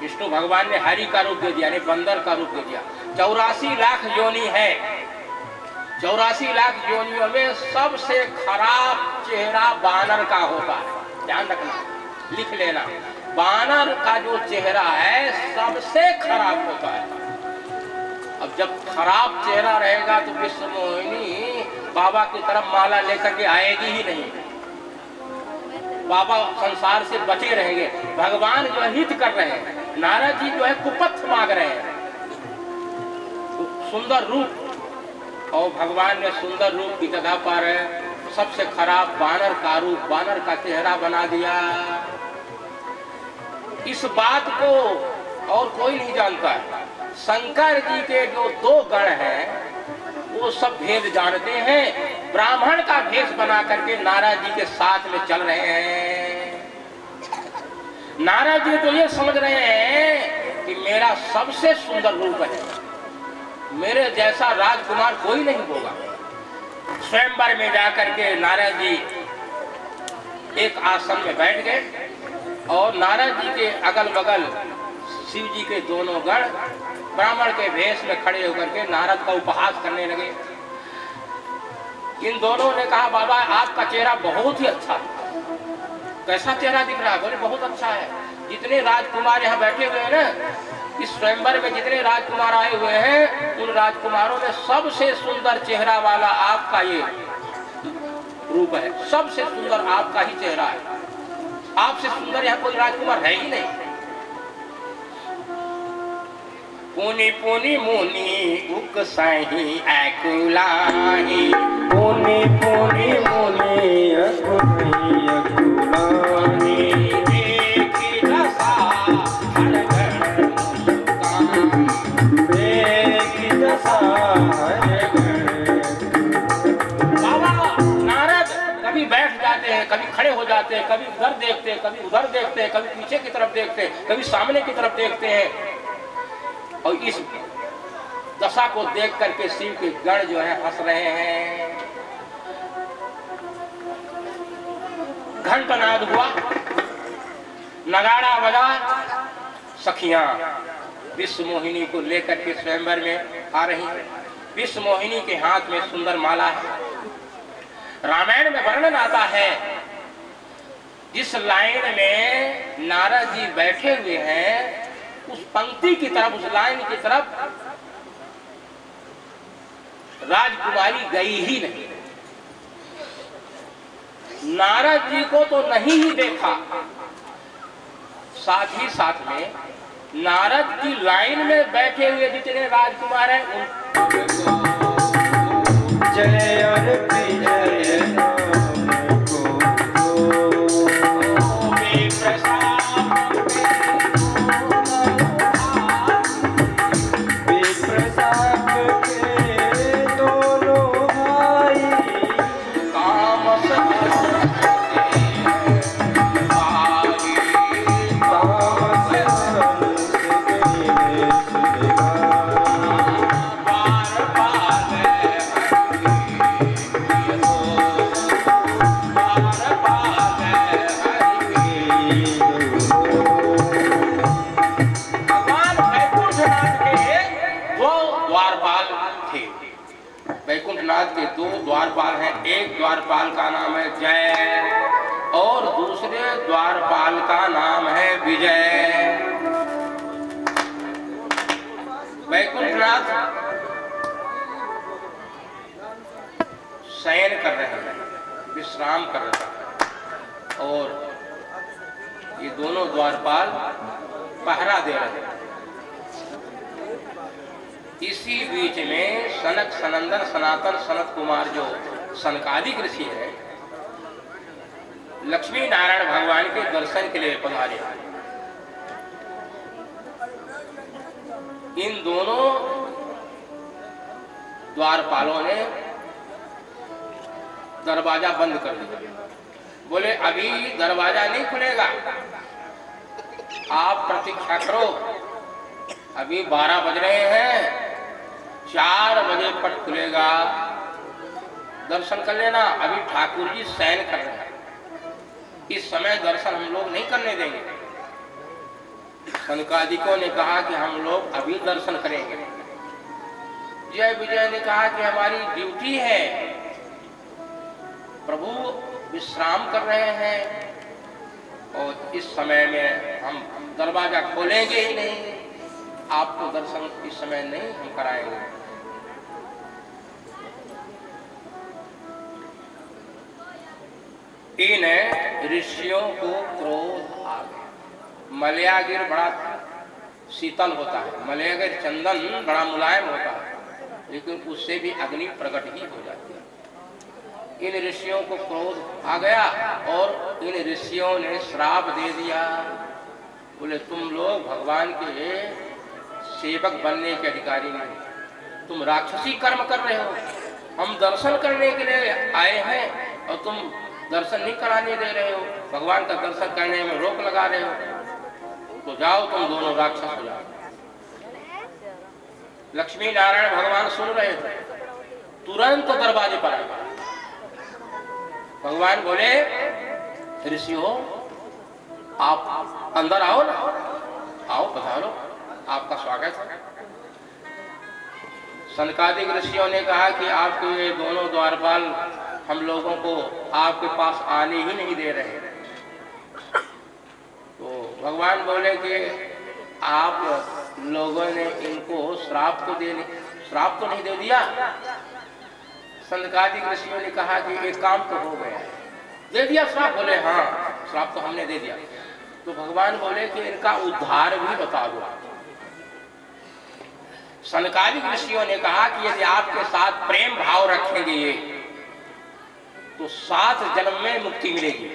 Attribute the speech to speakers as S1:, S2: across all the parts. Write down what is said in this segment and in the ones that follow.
S1: विष्णु भगवान ने हरि का रूप दे दिया, यानी बंदर का रूप दे दिया। 84 लाख योनि है। 84 लाख योनियों में सबसे खराब चेहरा बानर का होता है। ध्यान रखना, लिख लेना, बानर का जो चेहरा है सबसे खराब होता है। अब जब खराब चेहरा रहेगा तो विश्व मोहिनी बाबा की तरफ माला लेकर के आएगी ही नहीं। बाबा संसार से बचे रहेंगे। भगवान जो हित कर रहे हैं, नारद जी जो है कुपथ मांग रहे हैं, सुंदर रूप, और भगवान ने सुंदर रूप की जगह पर सबसे खराब बानर का रूप, बानर का चेहरा बना दिया। इस बात को और कोई नहीं जानता है। शंकर जी के जो 2 गण हैं वो सब भेद जानते हैं। ब्राह्मण का भेष बना करके नारद जी के साथ में चल रहे हैं। नारद जी तो ये समझ रहे हैं कि मेरा सबसे सुंदर रूप है, मेरे जैसा राजकुमार कोई नहीं होगा। स्वयंवर में जाकर के नारद जी एक आसन में बैठ गए और नारद जी के अगल बगल शिव जी के दोनों गण ब्राह्मण के भेष में खड़े होकर के नारद का उपहास करने लगे। इन दोनों ने कहा, बाबा आपका चेहरा बहुत ही अच्छा है। कैसा चेहरा दिख रहा है? बोले बहुत अच्छा है। जितने राजकुमार यहाँ बैठे हुए हैं ना, इस स्वयंवर में जितने राजकुमार आए हुए हैं, उन राजकुमारों में सबसे सुंदर चेहरा वाला आपका ये रूप है। सबसे सुंदर आपका ही चेहरा है। आपसे सुंदर यहाँ कोई राजकुमार है ही नहीं। पुनि पुनि मुनि उकसाही अकुलाही, पुनि पुनि मुनि उकसाही अकुलाही, देखी दशा हर गण मुस्कान, देखी दशा हर गण। बाबा नारद कभी बैठ जाते हैं, कभी खड़े हो जाते हैं, कभी उधर देखते हैं, कभी उधर देखते हैं, कभी पीछे की तरफ देखते हैं, कभी सामने की तरफ देखते हैं। और इस दशा को देख करके शिव के गण जो है हंस रहे हैं। घंटनाद हुआ, नगाड़ा बजा, सखियां विश्व मोहिनी को लेकर के स्वयंवर में आ रही हैं। विश्व मोहिनी के हाथ में सुंदर माला है। रामायण में वर्णन आता है, जिस लाइन में नारद जी बैठे हुए हैं उस पंक्ति की तरफ, उस लाइन की तरफ राजकुमारी गई ही नहीं। नारद जी को तो नहीं ही देखा, साथ ही साथ में नारद की लाइन में बैठे हुए जितने राजकुमार हैं उनको जय और विजय के 2 द्वारपाल हैं। एक द्वारपाल का नाम है जय और दूसरे द्वारपाल का नाम है विजय। वैकुंठनाथ शयन कर रहे हैं, विश्राम कर रहे हैं और ये दोनों द्वारपाल पहरा दे रहे हैं। इसी बीच में सनक सनंदन सनातन सनत कुमार जो सनकादिक ऋषि है, लक्ष्मी नारायण भगवान के दर्शन के लिए पधारे। इन दोनों द्वारपालों ने दरवाजा बंद कर दिया। बोले अभी दरवाजा नहीं खुलेगा, आप प्रतीक्षा करो, अभी 12 बज रहे हैं, 4 बजे पट खुलेगा, दर्शन कर लेना। अभी ठाकुर जी शयन कर रहे हैं, इस समय दर्शन हम लोग नहीं करने देंगे। सनकादिकों ने कहा कि हम लोग अभी दर्शन करेंगे। जय विजय ने कहा कि हमारी ड्यूटी है, प्रभु विश्राम कर रहे हैं और इस समय में हम दरवाजा खोलेंगे ही नहीं, आपको दर्शन इस समय नहीं हम कराएंगे। इन ऋषियों को क्रोध आ गया। मलयागिर बड़ा शीतल होता है, मलयागिर चंदन बड़ा मुलायम होता है, लेकिन उससे भी अग्नि प्रकट ही हो जाती है। इन ऋषियों को क्रोध आ गया और इन ऋषियों ने श्राप दे दिया। बोले तुम लोग भगवान के सेवक बनने के अधिकारी नहीं, तुम राक्षसी कर्म कर रहे हो। हम दर्शन करने के लिए आए हैं और तुम दर्शन नहीं कराने दे रहे हो, भगवान का दर्शन करने में रोक लगा रहे हो, तो जाओ तुम दोनों राक्षस हो जाओ। लक्ष्मी नारायण भगवान सुन रहे थे, तुरंत दरवाजे पर आए। भगवान बोले ऋषियों आप अंदर आओ ना, आओ पधारो, आपका स्वागत है। सनकादिक ऋषियों ने कहा कि आपके दोनों द्वारपाल हम लोगों को आपके पास आने ही नहीं दे रहे। तो भगवान बोले कि आप लोगों ने इनको श्राप तो नहीं दे दिया। सनकादिक ऋषियों ने कहा कि एक काम तो हो गया, दे दिया श्राप। बोले हाँ श्राप तो हमने दे दिया। तो भगवान बोले कि इनका उद्धार भी बता दो। सनकादिक ऋषियों ने कहा कि यदि आपके साथ प्रेम भाव रखेंगे ये तो 7 जन्म में मुक्ति मिलेगी,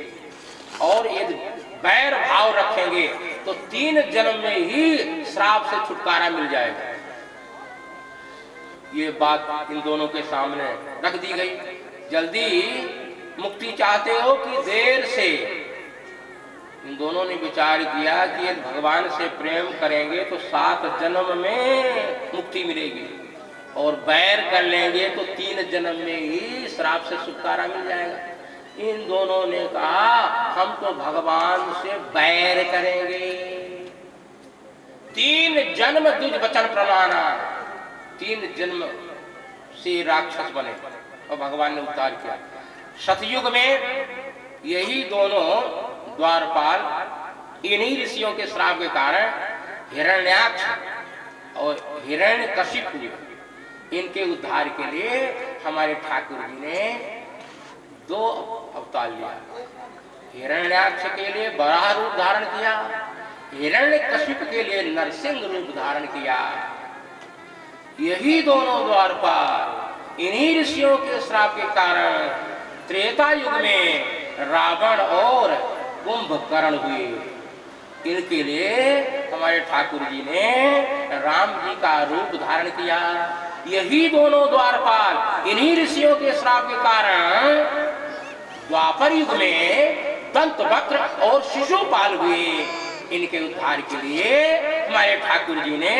S1: और यदि बैर भाव रखेंगे तो 3 जन्म में ही श्राप से छुटकारा मिल जाएगा। ये बात इन दोनों के सामने रख दी गई। जल्दी मुक्ति चाहते हो कि देर से? इन दोनों ने विचार किया कि यदि भगवान से प्रेम करेंगे तो 7 जन्म में मुक्ति मिलेगी, और बैर कर लेंगे तो 3 जन्म में ही श्राप से छुटकारा मिल जाएगा। इन दोनों ने कहा हम तो भगवान से बैर करेंगे। 3 जन्म द्विज वचन प्रमाणा, 3 जन्म से राक्षस बने और भगवान ने उद्धार किया। सतयुग में यही दोनों द्वारपाल इन्हीं ऋषियों के श्राप के कारण हिरण्याक्ष और हिरण्यकशिप हुए। इनके उद्धार के लिए हमारे ठाकुर जी ने 2 अवतार लिया। हिरण्याक्ष के लिए बराह रूप धारण किया, हिरण्यकशिप के लिए नरसिंह रूप धारण किया। यही दोनों द्वारपाल इन्हीं ऋषियों के श्राप के कारण त्रेता युग में रावण और कुंभकर्ण हुए। इनके लिए हमारे ठाकुर जी ने राम जी का रूप धारण किया। यही दोनों द्वारपाल इन्हीं ऋषियों के श्राप के कारण द्वापर युग में दंतवक्र और शिशुपाल हुए। इनके उद्धार के लिए हमारे ठाकुर जी ने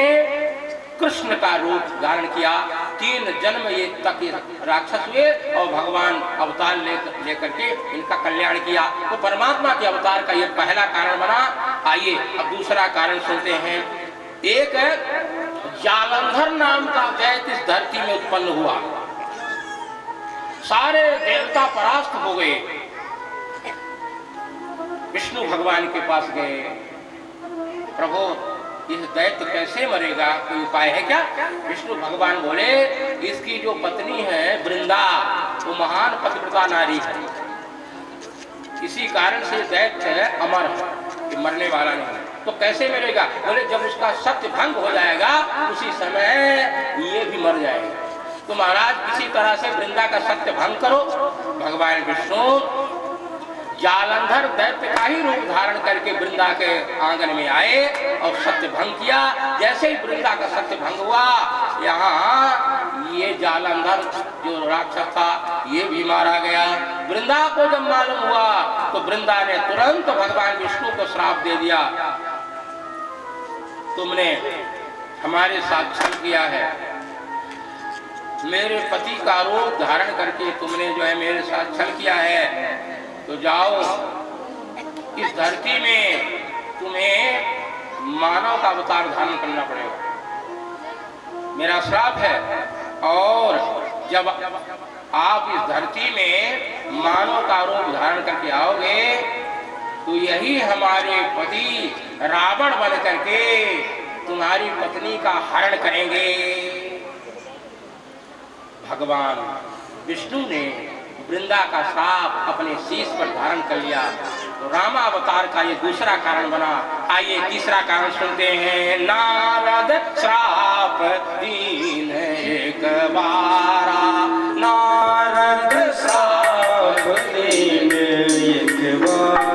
S1: कृष्ण का रूप धारण किया। 3 जन्म ये तक राक्षस हुए और भगवान अवतार लेकर के इनका कल्याण किया। तो परमात्मा के अवतार का ये पहला कारण बना। आइए अब दूसरा कारण सुनते हैं। एक जालंधर नाम का दैत्य इस धरती में उत्पन्न हुआ। सारे देवता परास्त हो गए। विष्णु भगवान के पास गए, प्रभु यह दैत्य कैसे मरेगा, कोई उपाय है क्या? विष्णु भगवान बोले इसकी जो पत्नी है वृंदा वो महान पतिव्रता नारी है, इसी कारण से दैत्य अमर है, मरने वाला नहीं। तो कैसे मरेगा? बोले जब उसका सत्य भंग हो जाएगा उसी समय ये भी मर जाएगा। तो महाराज किसी तरह से वृंदा का सत्य भंग करो। भगवान विष्णु जालंधर दैत्य का ही रूप धारण करके वृंदा के आंगन में आए और सत्य भंग किया। जैसे ही वृंदा का सत्य भंग हुआ, यहाँ ये जालंधर जो राक्षस था ये भी मारा गया। वृंदा को जब मालूम हुआ तो वृंदा ने तुरंत भगवान विष्णु को श्राप दे दिया, तुमने हमारे साथ छल किया है, मेरे पति का रूप धारण करके तुमने जो है मेरे साथ छल किया है, तो जाओ इस धरती में तुम्हें मानव का अवतार धारण करना पड़ेगा, मेरा श्राप है। और जब आप इस धरती में मानव का रूप धारण करके आओगे तो यही हमारे पति रावण बन करके तुम्हारी पत्नी का हरण करेंगे। भगवान विष्णु ने वृंदा का श्राप अपने शीश पर धारण कर लिया, तो रामावतार का ये दूसरा कारण बना। आइए तीसरा कारण सुनते हैं। नारद श्राप दीन एक बारा, नारद श्राप दीन एक बारा,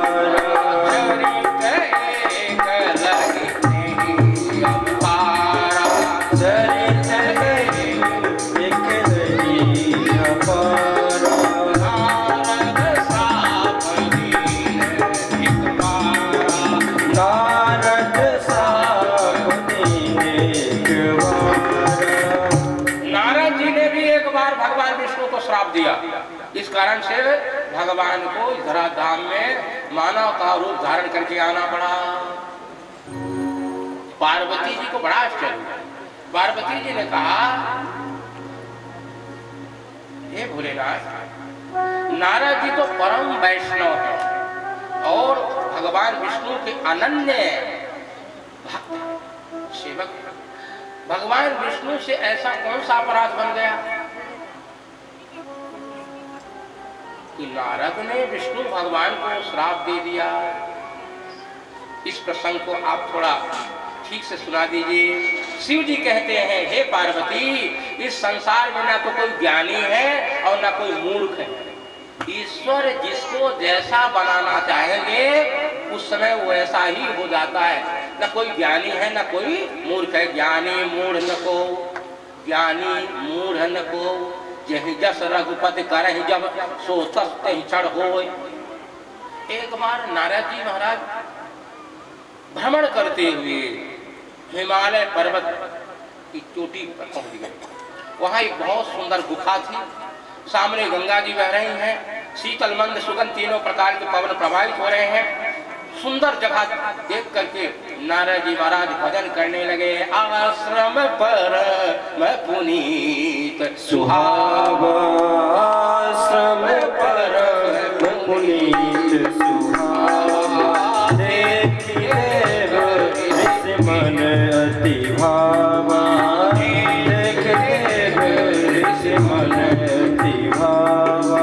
S1: दिया। इस कारण से भगवान को इस धराधाम में मानव का रूप धारण करके आना पड़ा। पार्वती जी को बड़ा आश्चर्य हुआ। पार्वती जी ने कहा, हे भोलेनाथ, नारद जी तो परम वैष्णव है और भगवान विष्णु के अनन्य भक्त सेवक। भगवान विष्णु से ऐसा कौन सा अपराध बन गया कि नारद ने विष्णु भगवान को श्राप दे दिया? इस प्रसंग को आप थोड़ा ठीक से सुना दीजिए। शिव जी कहते हैं, हे पार्वती, इस संसार में ना तो कोई ज्ञानी है और ना कोई मूर्ख है। ईश्वर जिसको जैसा बनाना चाहेंगे उस समय वो ऐसा ही हो जाता है। न कोई ज्ञानी है न कोई मूर्ख है। ज्ञानी मूढ़ न को, ज्ञानी मूढ़ न को, जहि जस रघुपति करहि जब सो तस तहि चढ़ होय। एक बार नारद जी महाराज भ्रमण करते हुए हिमालय पर्वत की चोटी पर पहुंच गए। वहां एक बहुत सुंदर गुफा थी, सामने गंगा जी बह रही हैं, शीतल मंद सुगंध तीनों प्रकार के पवन प्रवाहित हो रहे हैं। सुंदर जगह देख करके नारद जी महाराज भजन करने लगे। आश्रम पर मैं पुनीत सुहावा, आश्रम पर मैं पुनीत सुहावा, देखिए ऋषि मन अति भावा, देखिए ऋषि मन अति भावा,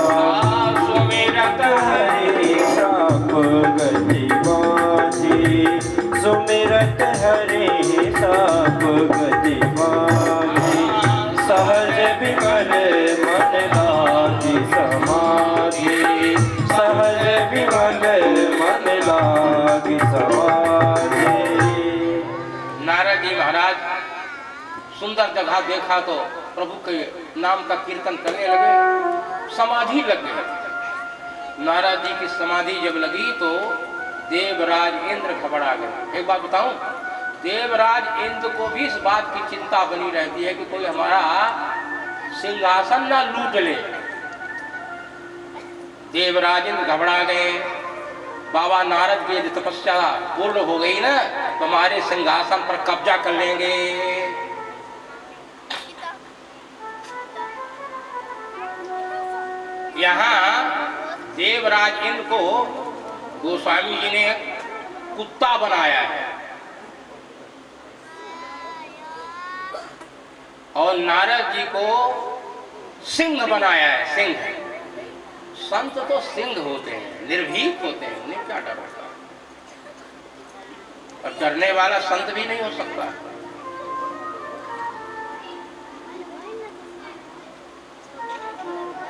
S1: सुमिरत हरि श्राप गति बाधी, सुमिरत हरि श्राप गति बाधी, सहज विमल मन लागी समाधि, सहज विमल मन लागी समाधि। नारद जी महाराज सुंदर जगह देखा तो प्रभु के नाम का कीर्तन करने लगे, समाधि लग गई। नारद जी की समाधि जब लगी तो देवराज इंद्र घबरा गए। एक बात बताऊं, देवराज इंद्र को भी इस बात की चिंता बनी रहती है कि कोई हमारा सिंहासन ना लूट ले। देवराज इंद्र घबरा गए। बाबा नारद की यदि तपस्या पूर्ण हो गई ना तो हमारे सिंहासन पर कब्जा कर लेंगे। यहाँ देवराज इंद्र को गोस्वामी जी ने कुत्ता बनाया है और नारद जी को सिंह बनाया है। सिंह, संत तो सिंह होते हैं, निर्भीक होते हैं, उन्हें क्या डर होता है, और डरने वाला संत भी नहीं हो सकता।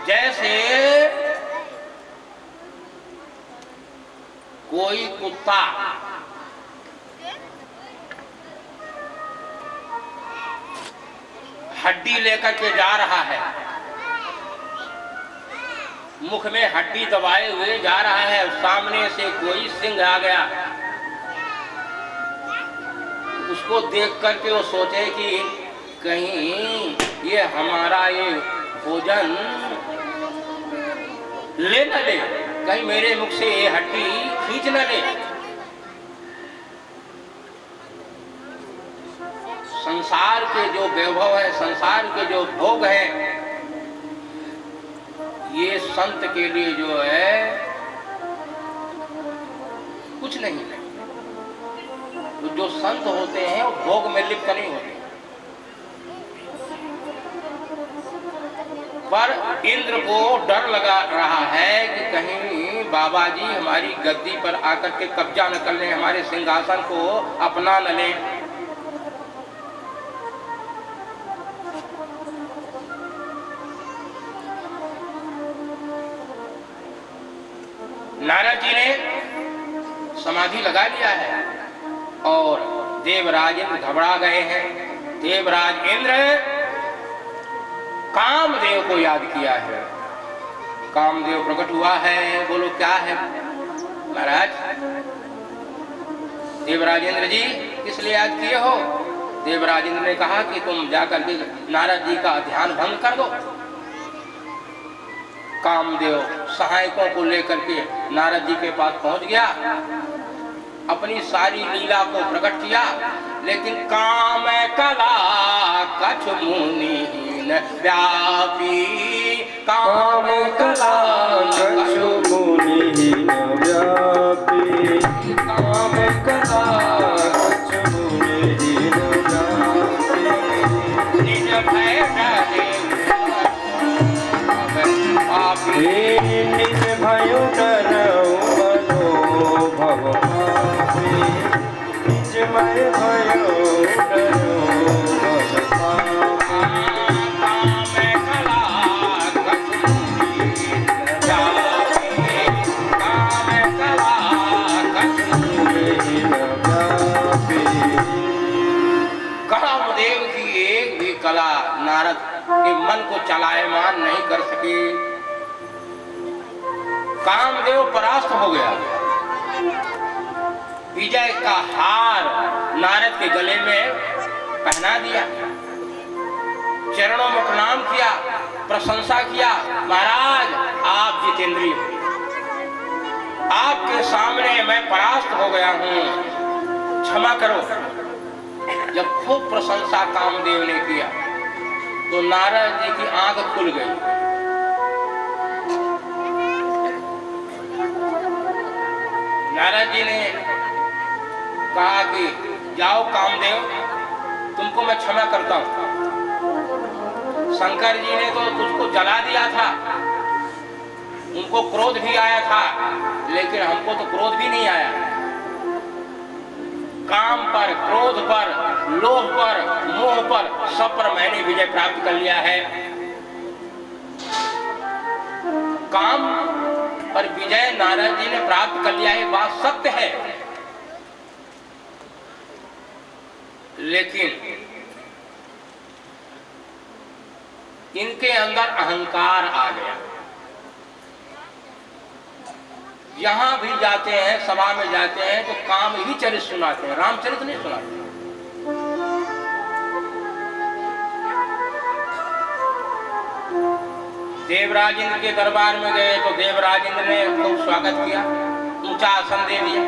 S1: जैसे कोई कुत्ता हड्डी लेकर के जा रहा है, मुख में हड्डी दबाए हुए जा रहा है, सामने से कोई सिंह आ गया, उसको देख करके वो सोचे कि कहीं ये हमारा ये भोजन ले न ले, कहीं मेरे मुख से ये हड्डी खींच न ले। संसार के जो वैभव है, संसार के जो भोग है, ये संत के लिए जो है कुछ नहीं है। तो जो संत होते हैं वो भोग में लिप्त नहीं होते। पर इंद्र को डर लगा रहा है कि कहीं बाबा जी हमारी गद्दी पर आकर के कब्जा न कर लें, हमारे सिंहासन को अपना न लें। नारद जी ने समाधि लगा लिया है और देवराज इंद्र घबरा गए हैं। देवराज इंद्र कामदेव को याद किया है। कामदेव प्रकट हुआ है। बोलो क्या है महाराज? देवराज इंद्र जी किस लिए याद किए हो? देवराज इंद्र ने कहा कि तुम जाकर के नारद जी का ध्यान भंग कर दो। कामदेव सहायकों को लेकर के नारद जी के पास पहुंच गया, अपनी सारी लीला को प्रकट किया, लेकिन काम कला कछु मुनि व्यापी, काम कला कछु मुनि व्यापी, काम कला कछु मुनि व्यापी, निज भय डरे निज भयो डरऊ मनो भव पापी, निज मय भयो डरऊ भव पापी, काम कला कछु मुनि व्यापी, काम कला कछु मुनि व्यापी। कामदेव की एक भी कला नारद के मन को चलायमान नहीं कर सकी। कामदेव परास्त हो गया। विजय का हार नारद के गले में पहना दिया, चरणों में प्रणाम किया, प्रशंसा किया। महाराज आप जितेंद्रिय, आपके सामने मैं परास्त हो गया हूं, क्षमा करो। जब खूब प्रशंसा कामदेव ने किया तो नारद जी की आंख खुल गई। नारद जी ने कहा कि जाओ कामदेव, तुमको मैं क्षमा करता हूं। शंकर जी ने तो तुझको जला दिया था, उनको क्रोध भी आया था, लेकिन हमको तो क्रोध भी नहीं आया। काम पर, क्रोध पर, लोभ पर, मोह पर, सब पर मैंने विजय प्राप्त कर लिया है। काम पर विजय नारद जी ने प्राप्त कर लिया है, बात सत्य है। लेकिन इनके अंदर अहंकार आ गया। यहां भी जाते हैं, सभा में जाते हैं तो काम ही चरित्र सुनाते हैं, रामचरित्र नहीं सुनाते। देवराज इंद्र के दरबार में गए तो देवराज इंद्र ने खूब स्वागत किया, ऊंचा आसन दे दिया,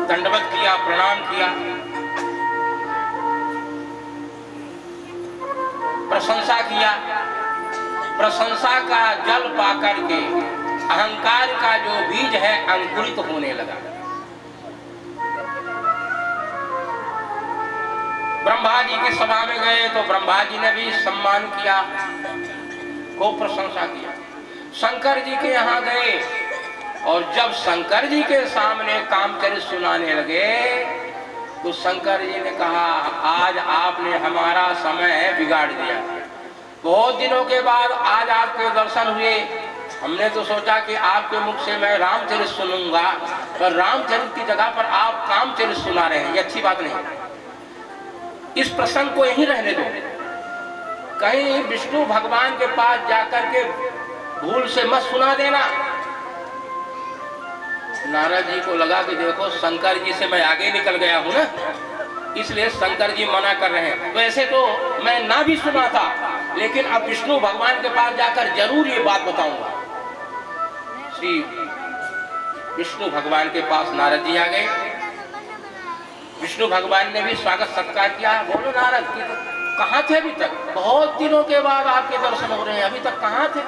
S1: दंडवत किया, प्रणाम किया, प्रशंसा किया। प्रशंसा का जल पाकर के अहंकार का जो बीज है अंकुरित होने लगा। ब्रह्मा जी की सभा में गए तो ब्रह्मा जी ने भी सम्मान किया, खूब प्रशंसा किया। शंकर जी के यहाँ गए और जब शंकर जी के सामने कामचरित्र सुनाने लगे तो शंकर जी ने कहा, आज आपने हमारा समय बिगाड़ दिया। बहुत दिनों के बाद आज आपके दर्शन हुए, हमने तो सोचा कि आपके मुख से मैं रामचरित्र सुनूंगा, पर रामचरित्र की जगह पर आप कामचरित्र सुना रहे हैं, ये अच्छी बात नहीं। इस प्रसंग को यहीं रहने दो, कहीं विष्णु भगवान के पास जाकर के भूल से मत सुना देना। नारद जी को लगा कि देखो शंकर जी से मैं आगे निकल गया हूं ना, इसलिए शंकर जी मना कर रहे हैं। वैसे तो मैं ना भी सुना था, लेकिन अब विष्णु भगवान के पास जाकर जरूर ये बात बताऊंगा। श्री विष्णु भगवान के पास नारद जी आ गए विष्णु भगवान ने भी स्वागत सत्कार किया। बोलो नारद की कहाँ थे अभी तक? बहुत दिनों के बाद आपके दर्शन हो रहे हैं, अभी तक कहाँ थे?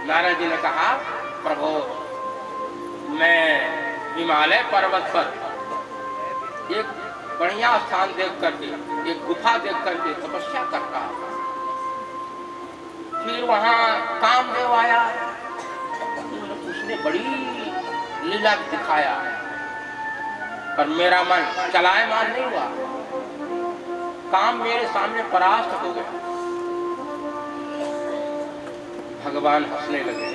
S1: नारद जी ने कहा, प्रभु मैं हिमालय पर्वत पर एक बढ़िया स्थान देख करके, एक गुफा देख करके तपस्या कर रहा था। फिर वहां कामदेव आया, उसने बड़ी लीला दिखाया, पर मेरा मन चलायमान नहीं हुआ। काम मेरे सामने परास्त हो गया। भगवान हंसने लगे,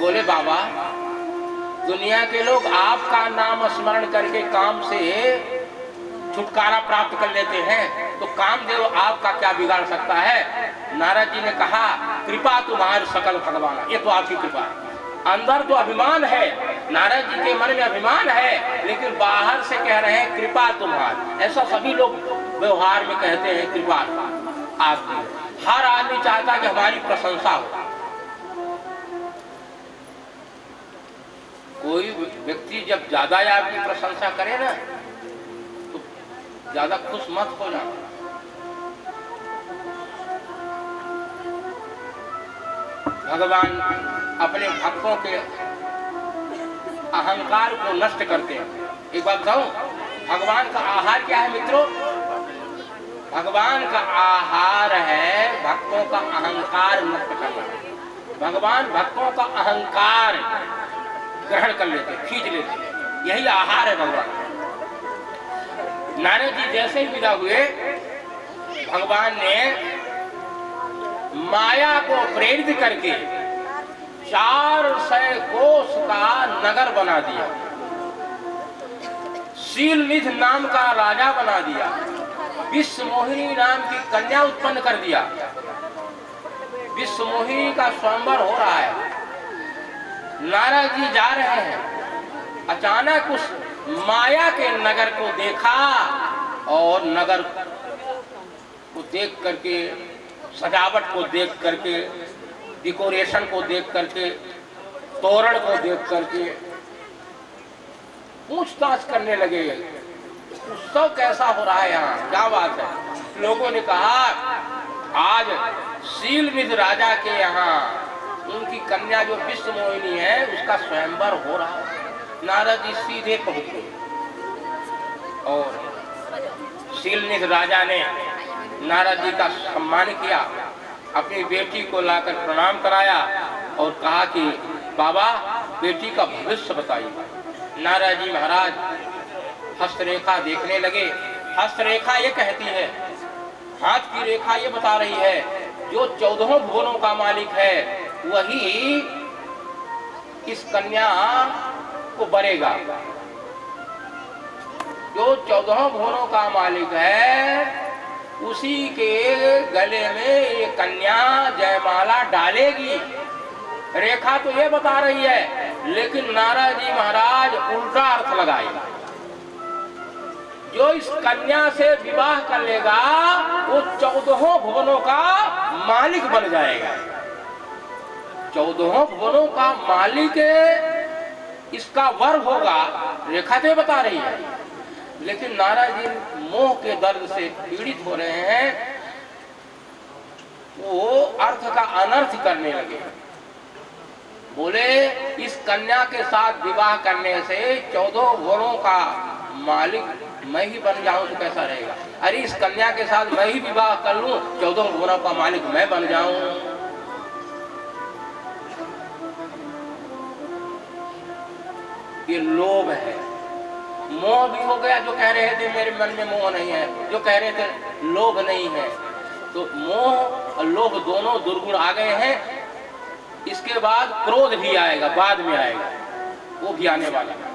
S1: बोले बाबा दुनिया के लोग आपका नाम स्मरण करके काम से छुटकारा प्राप्त कर लेते हैं, तो कामदेव आपका क्या बिगाड़ सकता है? नारद जी ने कहा, कृपा तुम्हारी सकल भगवान, ये तो आपकी कृपा है। अंदर तो अभिमान है, नारद जी के मन में अभिमान है, लेकिन बाहर से कह रहे हैं कृपा तुम्हारी। ऐसा सभी लोग व्यवहार में कहते हैं, कृपा आपकी। हर आदमी चाहता है कि हमारी प्रशंसा हो। कोई व्यक्ति जब ज्यादा आपकी प्रशंसा करे ना, तो ज्यादा खुश मत हो जाना। भगवान अपने भक्तों के अहंकार को नष्ट करते हैं। एक बात बताऊं, भगवान का आहार क्या है मित्रों? भगवान का आहार है भक्तों का अहंकार नष्ट करना। भगवान भक्तों का अहंकार ग्रहण कर लेते, खींच लेते, यही आहार है भगवान। नारद जी जैसे ही विदा हुए, भगवान ने माया को प्रेरित करके 400 कोस का नगर बना दिया, शीलनिध नाम का राजा बना दिया, विश्व मोहिनी नाम की कन्या उत्पन्न कर दिया। विश्व मोहिनी का स्वयंवर हो रहा है। नारद जी जा रहे हैं, अचानक उस माया के नगर को देखा, और नगर को देख करके, सजावट को देख करके, डेकोरेशन को देख करके, तोरण को देख करके पूछताछ करने लगे, उत्सव कैसा हो रहा है यहाँ, क्या बात है? लोगों ने कहा, आज शीलनिध राजा के यहाँ उनकी कन्या जो विश्व मोहिनी है, उसका स्वयंवर हो रहा है। नारद जी सीधे पहुंचे, और शीलनिध राजा ने नारद जी का सम्मान किया, अपनी बेटी को लाकर प्रणाम कराया और कहा कि बाबा बेटी का भविष्य बताइए। नारद जी महाराज हस्तरेखा देखने लगे। हस्तरेखा ये कहती है, हाथ की रेखा ये बता रही है, जो 14 भुवनों का मालिक है वही इस कन्या को बरेगा। जो 14 भुवनों का मालिक है उसी के गले में ये कन्या जयमाला डालेगी। रेखा तो ये बता रही है, लेकिन नारद जी महाराज उल्टा अर्थ लगाए। जो इस कन्या से विवाह कर लेगा वो 14 भुवनों का मालिक बन जाएगा। 14 भुवनों का मालिक इसका वर होगा, रेखा तो बता रही है, लेकिन नारद जी मोह के दर्द से पीड़ित हो रहे हैं, वो अर्थ का अनर्थ करने लगे। बोले इस कन्या के साथ विवाह करने से 14 भुवनों का मालिक मैं ही बन जाऊं तो कैसा रहेगा? अरे इस कन्या के साथ मैं ही विवाह कर लूं, 14 भुवनों का मालिक मैं बन जाऊं। ये लोभ है, मोह भी हो गया। जो कह रहे थे मेरे मन में मोह नहीं है, जो कह रहे थे लोभ नहीं है, तो मोह और लोभ दोनों दुर्गुण आ गए हैं। इसके बाद क्रोध भी आएगा, बाद में आएगा, वो भी आने वाला है,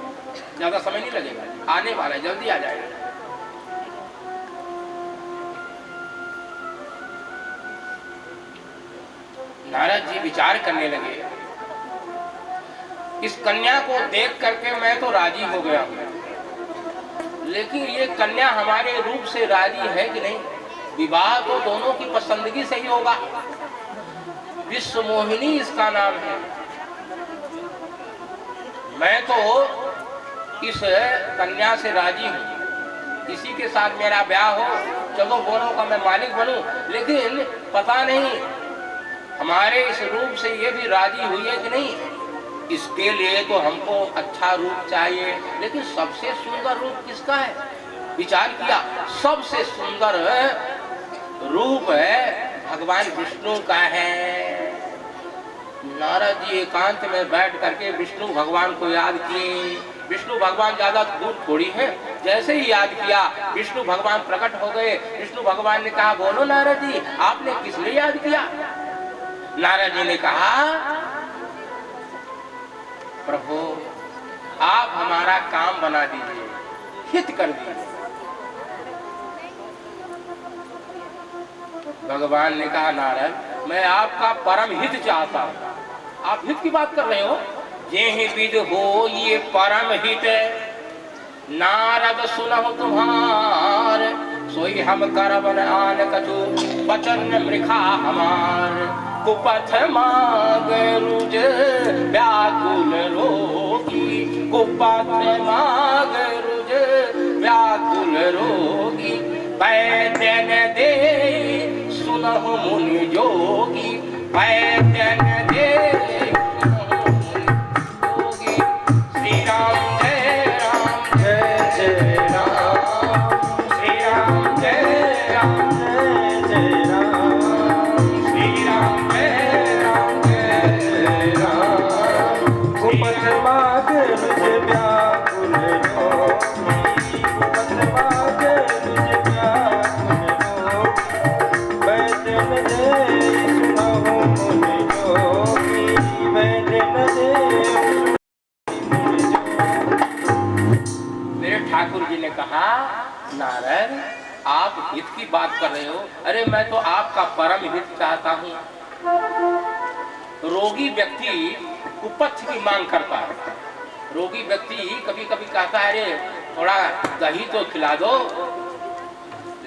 S1: ज्यादा समय नहीं लगेगा, आने वाला है, जल्दी आ जाएगा। नारद जी विचार करने लगे, इस कन्या को देख करके मैं तो राजी हो गया हूं, लेकिन ये कन्या हमारे रूप से राजी है कि नहीं? विवाह तो दोनों की पसंदगी से ही होगा। विश्व मोहिनी इसका नाम है। मैं तो इस कन्या से राजी हूँ, इसी के साथ मेरा ब्याह हो, चलो बोरों का मैं मालिक बनूं। लेकिन पता नहीं हमारे इस रूप से ये भी राजी हुई है कि नहीं। इसके लिए तो हमको अच्छा रूप चाहिए, लेकिन सबसे सुंदर रूप किसका है? विचार किया, सबसे सुंदर रूप भगवान विष्णु का है। नारद जी एकांत में बैठ करके विष्णु भगवान को याद किए। विष्णु भगवान ज्यादा दूर थोड़ी है, जैसे ही याद किया विष्णु भगवान प्रकट हो गए। विष्णु भगवान ने कहा, बोलो नारद जी, आपने किस लिए याद किया? नारद जी ने कहा, प्रभु आप हमारा काम बना दीजिए, हित कर दीजिए। भगवान ने कहा, नारद मैं आपका परम हित चाहता हूं। आप हित की बात कर रहे हो? ये विद हो ये परम हित, नारद सुनहु तुम्हार, सोई हम करबन आन कछु, बचन मृखा हमार। कुपथ मांग रुज व्याकुल रोगी, कुपथ मांग रुज व्याकुल रोगी, वैद्य न दे सुनहु मुनि जोगी, वैद्य न दे ठाकुर जी ने कहा, नारायण आप हित की बात कर रहे हो? अरे मैं तो आपका परम हित चाहता हूँ। रोगी व्यक्ति कुपथ की मांग करता है। रोगी व्यक्ति कभी कभी कहता है, अरे थोड़ा दही तो खिला दो।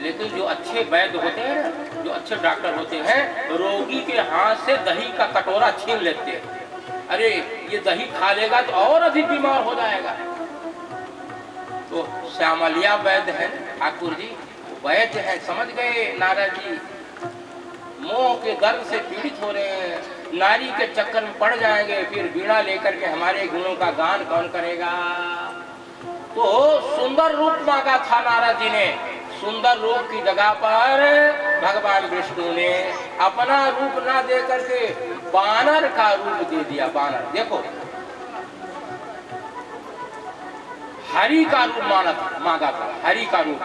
S1: लेकिन जो अच्छे वैद्य होते हैं, जो अच्छे डॉक्टर होते हैं, रोगी के हाथ से दही का कटोरा छीन लेते हैं। अरे ये दही खा लेगा तो और अधिक बीमार हो जाएगा। तो श्यामलिया वैद्य है ठाकुर जी, वैद्य है, समझ गए नारद जी। मोह के दर्द से पीड़ित हो रहे हैं, नारी के चक्कर में पड़ जाएंगे, फिर वीणा लेकर के हमारे गुणों का गान कौन करेगा। तो सुंदर रूप मांगा था नारद जी ने। सुंदर रूप की जगह पर भगवान विष्णु ने अपना रूप ना दे करके बानर का रूप दे दिया। बानर देखो, हरि का रूप मांगा था। हरि का रूप,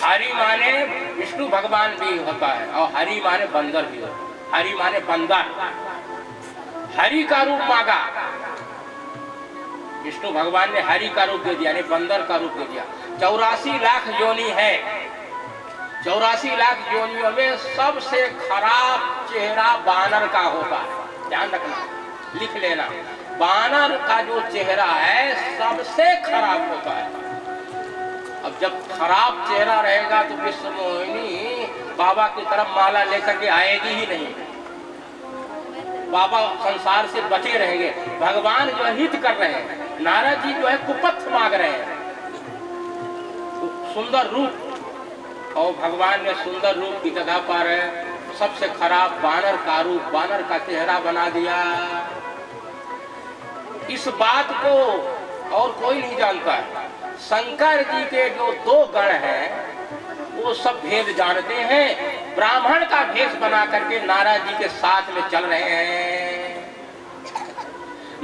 S1: हरि माने विष्णु भगवान भी होता है और हरि माने बंदर भी होता है। हरि माने बंदर। हरि का रूप मांगा, विष्णु भगवान ने हरि का रूप दे दिया, यानी बंदर का रूप दे दिया। 84 लाख योनि है। 84 लाख योनियों में सबसे खराब चेहरा बानर का होता है। ध्यान रखना, लिख लेना, बानर का जो चेहरा है सबसे खराब होता है। अब जब खराब चेहरा रहेगा तो विश्व मोहिनी बाबा की तरफ माला लेकर के आएगी ही नहीं। बाबा संसार से बचे रहेंगे। भगवान जो है हित कर रहे हैं, नारद जी जो है कुपथ मांग रहे हैं, सुंदर रूप। और भगवान ने सुंदर रूप की जगह पर सबसे खराब बानर का रूप, बानर का चेहरा बना दिया। इस बात को और कोई नहीं जानता है। शंकर जी के जो 2 गण हैं वो सब भेद जानते हैं। ब्राह्मण का भेष बना करके नारद जी के साथ में चल रहे हैं।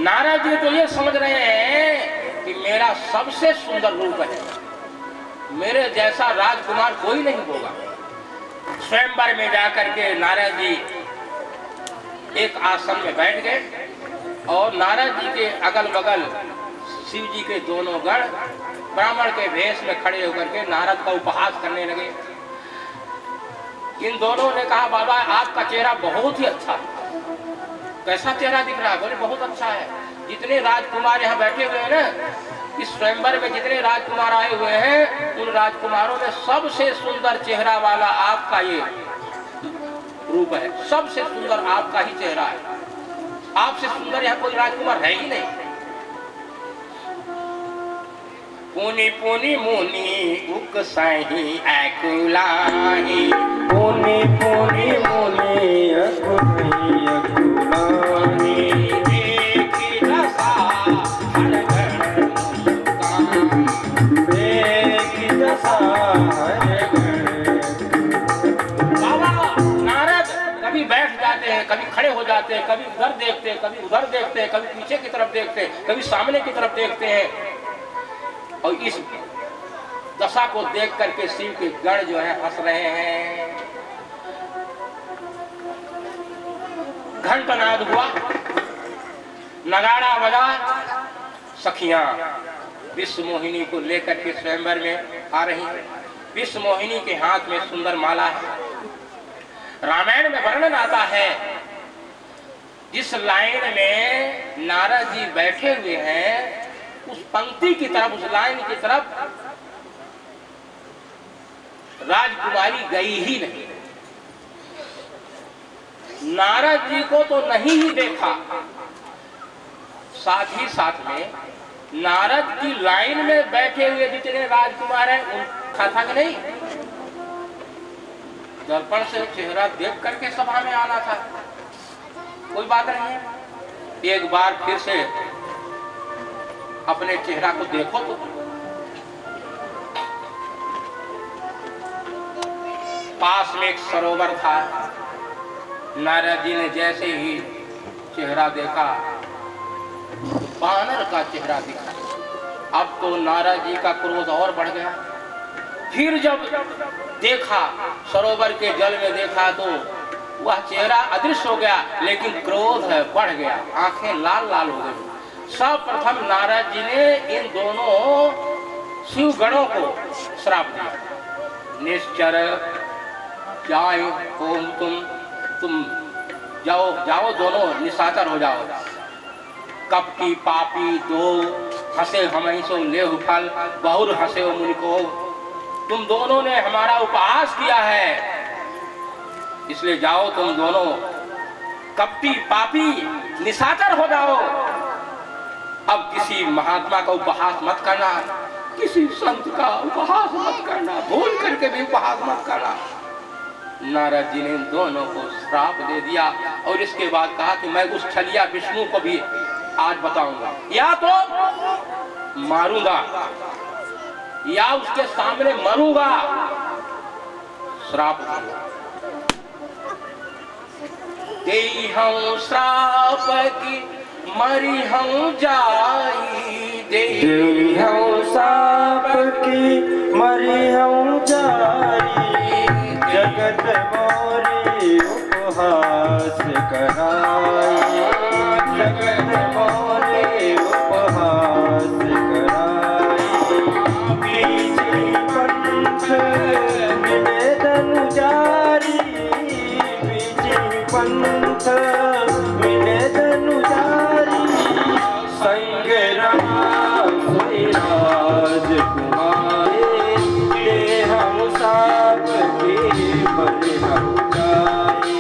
S1: नारद जी तो ये समझ रहे हैं कि मेरा सबसे सुंदर रूप है, मेरे जैसा राजकुमार कोई नहीं होगा। स्वयंवर में जाकर के नारद जी एक आसन में बैठ गए और नारद जी के अगल बगल शिव जी के दोनों गण ब्राह्मण के भेष में खड़े होकर के नारद का उपहास करने लगे। इन दोनों ने कहा, बाबा आपका चेहरा बहुत ही अच्छा है। कैसा चेहरा दिख रहा है? बोले बहुत अच्छा है। जितने राजकुमार यहाँ बैठे हुए हैं ना, इस स्वयंवर में जितने राजकुमार आए हुए हैं, उन राजकुमारों में सबसे सुंदर चेहरा वाला आपका ये रूप है। सबसे सुंदर आपका ही चेहरा है। आपसे सुंदर यहाँ कोई राजकुमार है ही नहीं। पुनि पुनि मुनि उकसाही अकुलाही,
S2: पुनि पुनि मुनि अकुलाही अकुलाही।
S1: देखी दशा हर गण मुस्कान,
S2: देखी दशा हर गण।
S1: बाबा नारद कभी बैठ जाते हैं, कभी खड़े हो जाते हैं, कभी उधर देखते हैं, कभी उधर देखते हैं, कभी पीछे की तरफ देखते हैं, कभी सामने की तरफ देखते हैं। और इस दशा को देख करके शिव के गण जो है हंस रहे हैं। घंटनाद हुआ, नगाड़ा बजा, सखियां विश्व मोहिनी को लेकर के स्वयंवर में आ रही हैं। विश्व मोहिनी के हाथ में सुंदर माला है। रामायण में वर्णन आता है, जिस लाइन में नारद जी बैठे हुए हैं उस पंक्ति की तरफ, उस लाइन की तरफ राजकुमारी गई ही नहीं। नारद जी को तो नहीं ही देखा, साथ ही साथ में नारद की लाइन में बैठे हुए जितने राजकुमार हैं उनका था कि नहीं, दर्पण से चेहरा देख करके सभा में आना था। कोई बात नहीं है, एक बार फिर से अपने चेहरा को देखो तो। पास में एक सरोवर था। नारद जी ने जैसे ही चेहरा देखा तो बानर का चेहरा दिखा। अब तो नारद जी का क्रोध और बढ़ गया। फिर जब देखा, सरोवर के जल में देखा तो वह चेहरा अदृश्य हो गया, लेकिन क्रोध है बढ़ गया, आंखें लाल लाल हो गई। सर्वप्रथम नारद जी ने इन दोनों शिव गणों को श्राप दिया, निश्चर जाए ओम तुम जाओ जाओ, दोनों निशाचर हो जाओ। कपटी पापी दो हंसे हमें सो लेहु फल, बहुर हंसे मुनि को। तुम दोनों ने हमारा उपहास किया है, इसलिए जाओ तुम दोनों कपटी पापी निशाचर हो जाओ। अब किसी महात्मा का उपहास मत करना, किसी संत का उपहास मत करना, भूल करके भी उपहास मत करना। नारद जी ने इन दोनों को श्राप दे दिया और इसके बाद कहा कि मैं उस छलिया विष्णु को भी आज बताऊंगा, या तो मारूंगा या उसके सामने मरूंगा। श्राप देई हूँ श्राप की मरी हूँ जाई,
S2: देई हूँ श्राप की मरी हूँ जाई। जगत मोरी उपहास कराई, जगत मोरी उपहास कराई। बीच पंथ मिले धनुजारी, बीच पंथ मिले धनुजारी। संग राम सोई राजकुमारी, दे हम साप की मरि हम जाई,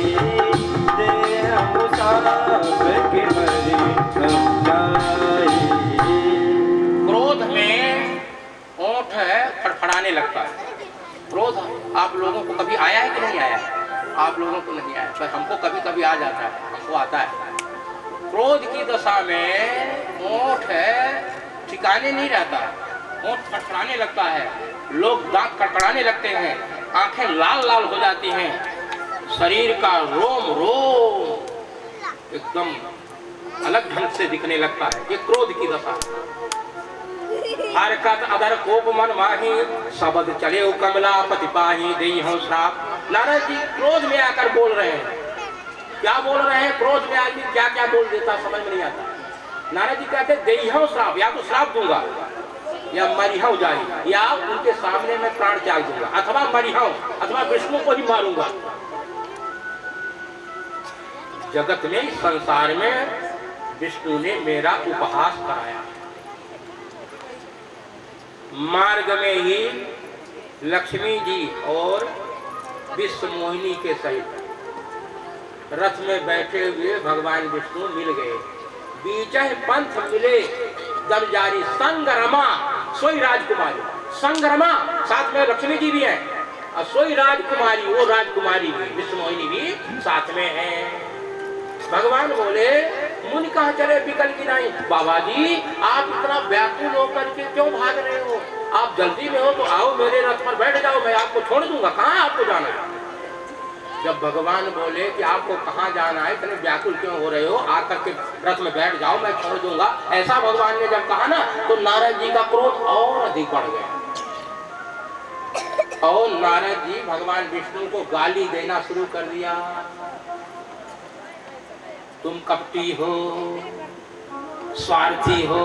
S2: दे हम साप की मरि हम जाई।
S1: क्रोध में ओंठ फड़फड़ाने लगता है। क्रोध आप लोगों को कभी आया है कि नहीं आया? आप लोगों को नहीं आया, पर हमको कभी कभी आ जाता है, हमको आता है। क्रोध की दशा में ओंठ ठिकाने नहीं रहता, ओंठ फड़फड़ाने लगता है, लोग दांत कड़कड़ाने लगते हैं, आंखें लाल लाल हो जाती हैं, शरीर का रोम रोम एकदम अलग ढंग से दिखने लगता है। ये क्रोध की दशा। हरकत अदर कोप मन माही, शब्द चले कमला पति पाही, देई हूँ श्राप। नारद जी क्रोध में आकर बोल रहे हैं। क्या बोल रहे हैं? क्रोध में आदमी क्या क्या बोल देता समझ में नहीं आता। नारद जी कहते देई हूँ श्राप, या तो श्राप दूंगा या मरिहौ जाई, या उनके सामने मैं प्राण त्याग दूंगा, अथवा मरिहौ, अथवा विष्णु को ही मारूंगा। जगत में, संसार में विष्णु ने मेरा उपहास कराया। मार्ग में ही लक्ष्मी जी और विश्व मोहिनी के सहित रथ में बैठे हुए भगवान विष्णु मिल गए। बीच पंथ मिले जब जारी, संग रमा सोई राजकुमारी, संग्रमा साथ में लक्ष्मी जी भी हैं, और सोई राजकुमारी, वो राजकुमारी भी विष्णुमोहिनी भी साथ में है। भगवान बोले मुनि कहाँ चले बिकल की नहीं। बाबा जी आप इतना व्याकुल होकर के क्यों भाग रहे हो? आप जल्दी में हो तो आओ मेरे रथ पर बैठ जाओ, मैं आपको छोड़ दूंगा। कहाँ आपको जाना है? जब भगवान बोले कि आपको कहाँ जाना है, इतने व्याकुल क्यों हो रहे हो, आकर के रथ में बैठ जाओ, मैं छोड़ दूंगा, ऐसा भगवान ने जब कहा ना, तो नारद जी का क्रोध और अधिक बढ़ गया। और नारद जी भगवान विष्णु को गाली देना शुरू कर दिया। तुम कपटी हो, स्वार्थी हो,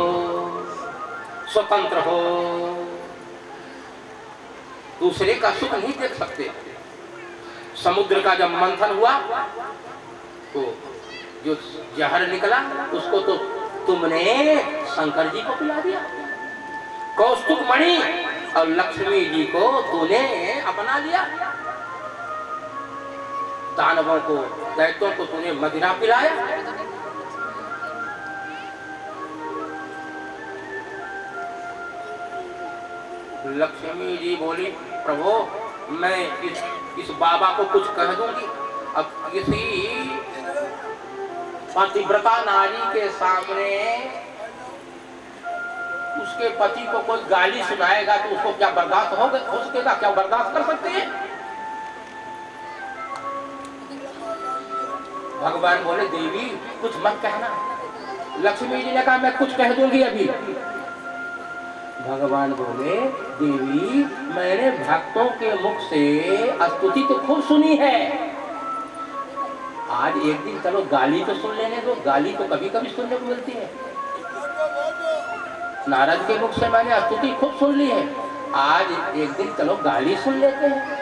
S1: स्वतंत्र हो, दूसरे का सुख नहीं देख सकते। समुद्र का जब मंथन हुआ तो जो जहर निकला उसको तो तुमने शंकर जी को पिला दिया। कौस्तुभ मणि और लक्ष्मी जी को तूने अपना लिया। दानवों को, दैत्यों को तूने मदिरा पिलाया। लक्ष्मी जी बोली प्रभु मैं इस बाबा को कुछ कह दूंगी। अब किसी पतिव्रता नारी के सामने उसके पति को कोई गाली सुनाएगा तो उसको क्या बर्दाश्त हो सकेगा? क्या बर्दाश्त कर सकते हैं? भगवान बोले देवी कुछ मत कहना। लक्ष्मी जी ने कहा मैं कुछ कह दूंगी अभी। भगवान बोले देवी मैंने भक्तों के मुख से स्तुति तो खूब सुनी है, आज एक दिन चलो गाली तो सुन लेने दो। गाली तो कभी कभी सुनने को मिलती है। नारद के मुख से मैंने स्तुति खूब सुन ली है, आज एक दिन चलो गाली सुन लेते हैं।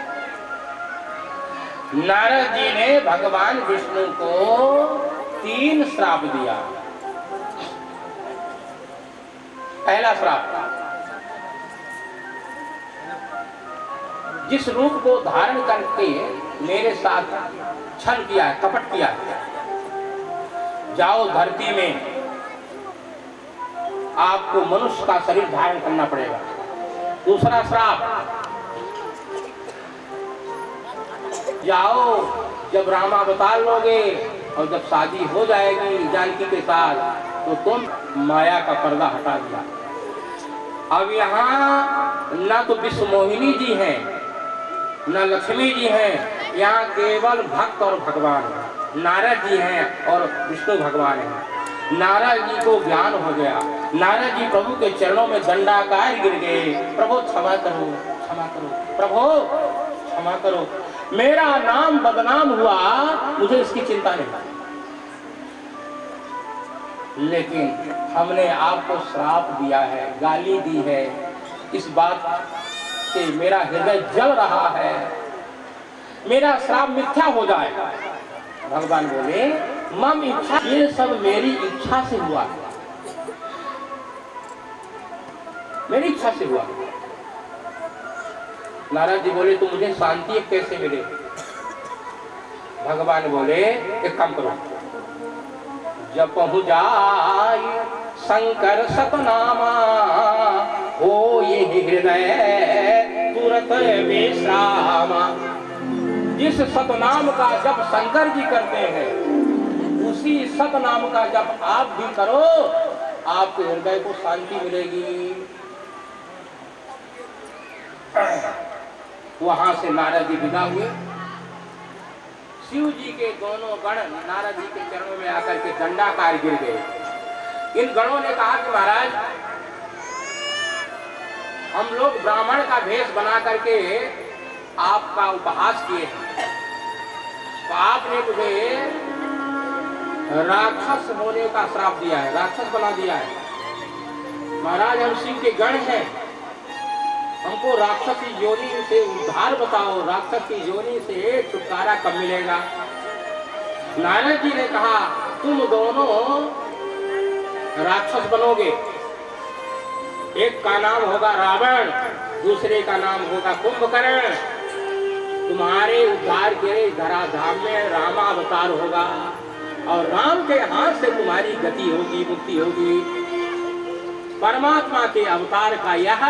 S1: नारद जी ने भगवान विष्णु को 3 श्राप दिया। पहला श्राप, जिस रूप को धारण करके मेरे साथ छल किया है, कपट किया है, जाओ धरती में आपको मनुष्य का शरीर धारण करना पड़ेगा। दूसरा श्राप, जाओ जब रामावतार लोगे और जब शादी हो जाएगी जानकी के साथ तो तुम माया का पर्दा हटा दिया। अब यहाँ ना तो विष्णुमोहिनी जी हैं न लक्ष्मी जी हैं, यहाँ केवल भक्त और भगवान है। नारद जी हैं और विष्णु भगवान हैं। नारद जी को ज्ञान हो गया। नारद जी प्रभु के चरणों में दंडाकार गिर गए। प्रभु क्षमा करो, क्षमा करो, प्रभु क्षमा करो, मेरा नाम बदनाम हुआ, मुझे इसकी चिंता नहीं, लेकिन हमने आपको श्राप दिया है, गाली दी है, इस बात से मेरा हृदय जल रहा है, मेरा श्राप मिथ्या हो जाए। भगवान बोले मम इच्छा, ये सब मेरी इच्छा से हुआ, मेरी इच्छा से हुआ। नारद जी बोले तो मुझे शांति कैसे मिले? भगवान बोले एक काम करो, जब पहुंच जाए शंकर सतनामा हो ये हृदय तुरंत विश्रामा। जिस सतनाम का जब शंकर जी करते हैं उसी सतनाम का जब आप भी करो आपके हृदय को शांति मिलेगी। वहां से नारद जी विदा हुए। शिव जी के दोनों गण नारद जी के चरणों में आकर के दंडाकार गिर गए। इन गणों ने कहा कि महाराज हम लोग ब्राह्मण का भेष बना करके आपका उपहास किए हैं, तो आपने मुझे राक्षस होने का श्राप दिया है, राक्षस बना दिया है। महाराज हम शिव के गण हैं, हमको राक्षस की योनि से उद्धार बताओ, राक्षस की योनि से छुटकारा कब मिलेगा? नारद जी ने कहा तुम दोनों राक्षस बनोगे, एक का नाम होगा रावण, दूसरे का नाम होगा कुंभकर्ण। तुम्हारे उद्धार के लिए धराधाम में रामावतार होगा और राम के हाथ से तुम्हारी गति होगी, मुक्ति होगी। परमात्मा के अवतार का यह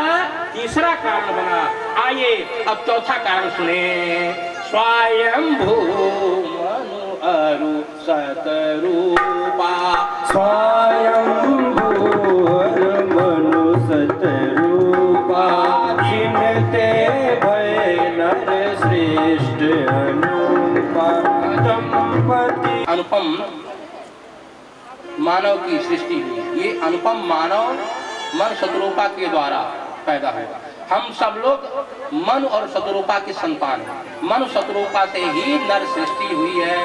S1: तीसरा कारण बना। आइए अब चौथा कारण सुने। स्वयंभू मनु अरु सतरूपा,
S2: स्वयंभू मनु सतरूपा, जिनते भय नर श्रेष्ठ अनुपा। दंपति
S1: अनुपम मानव की सृष्टि हुई। ये अनुपम मानव मन शत्रुपा के द्वारा पैदा हुआ। हम सब लोग मन और शत्रुपा की संतान हैं। मन शत्रुपा से ही नर सृष्टि हुई है।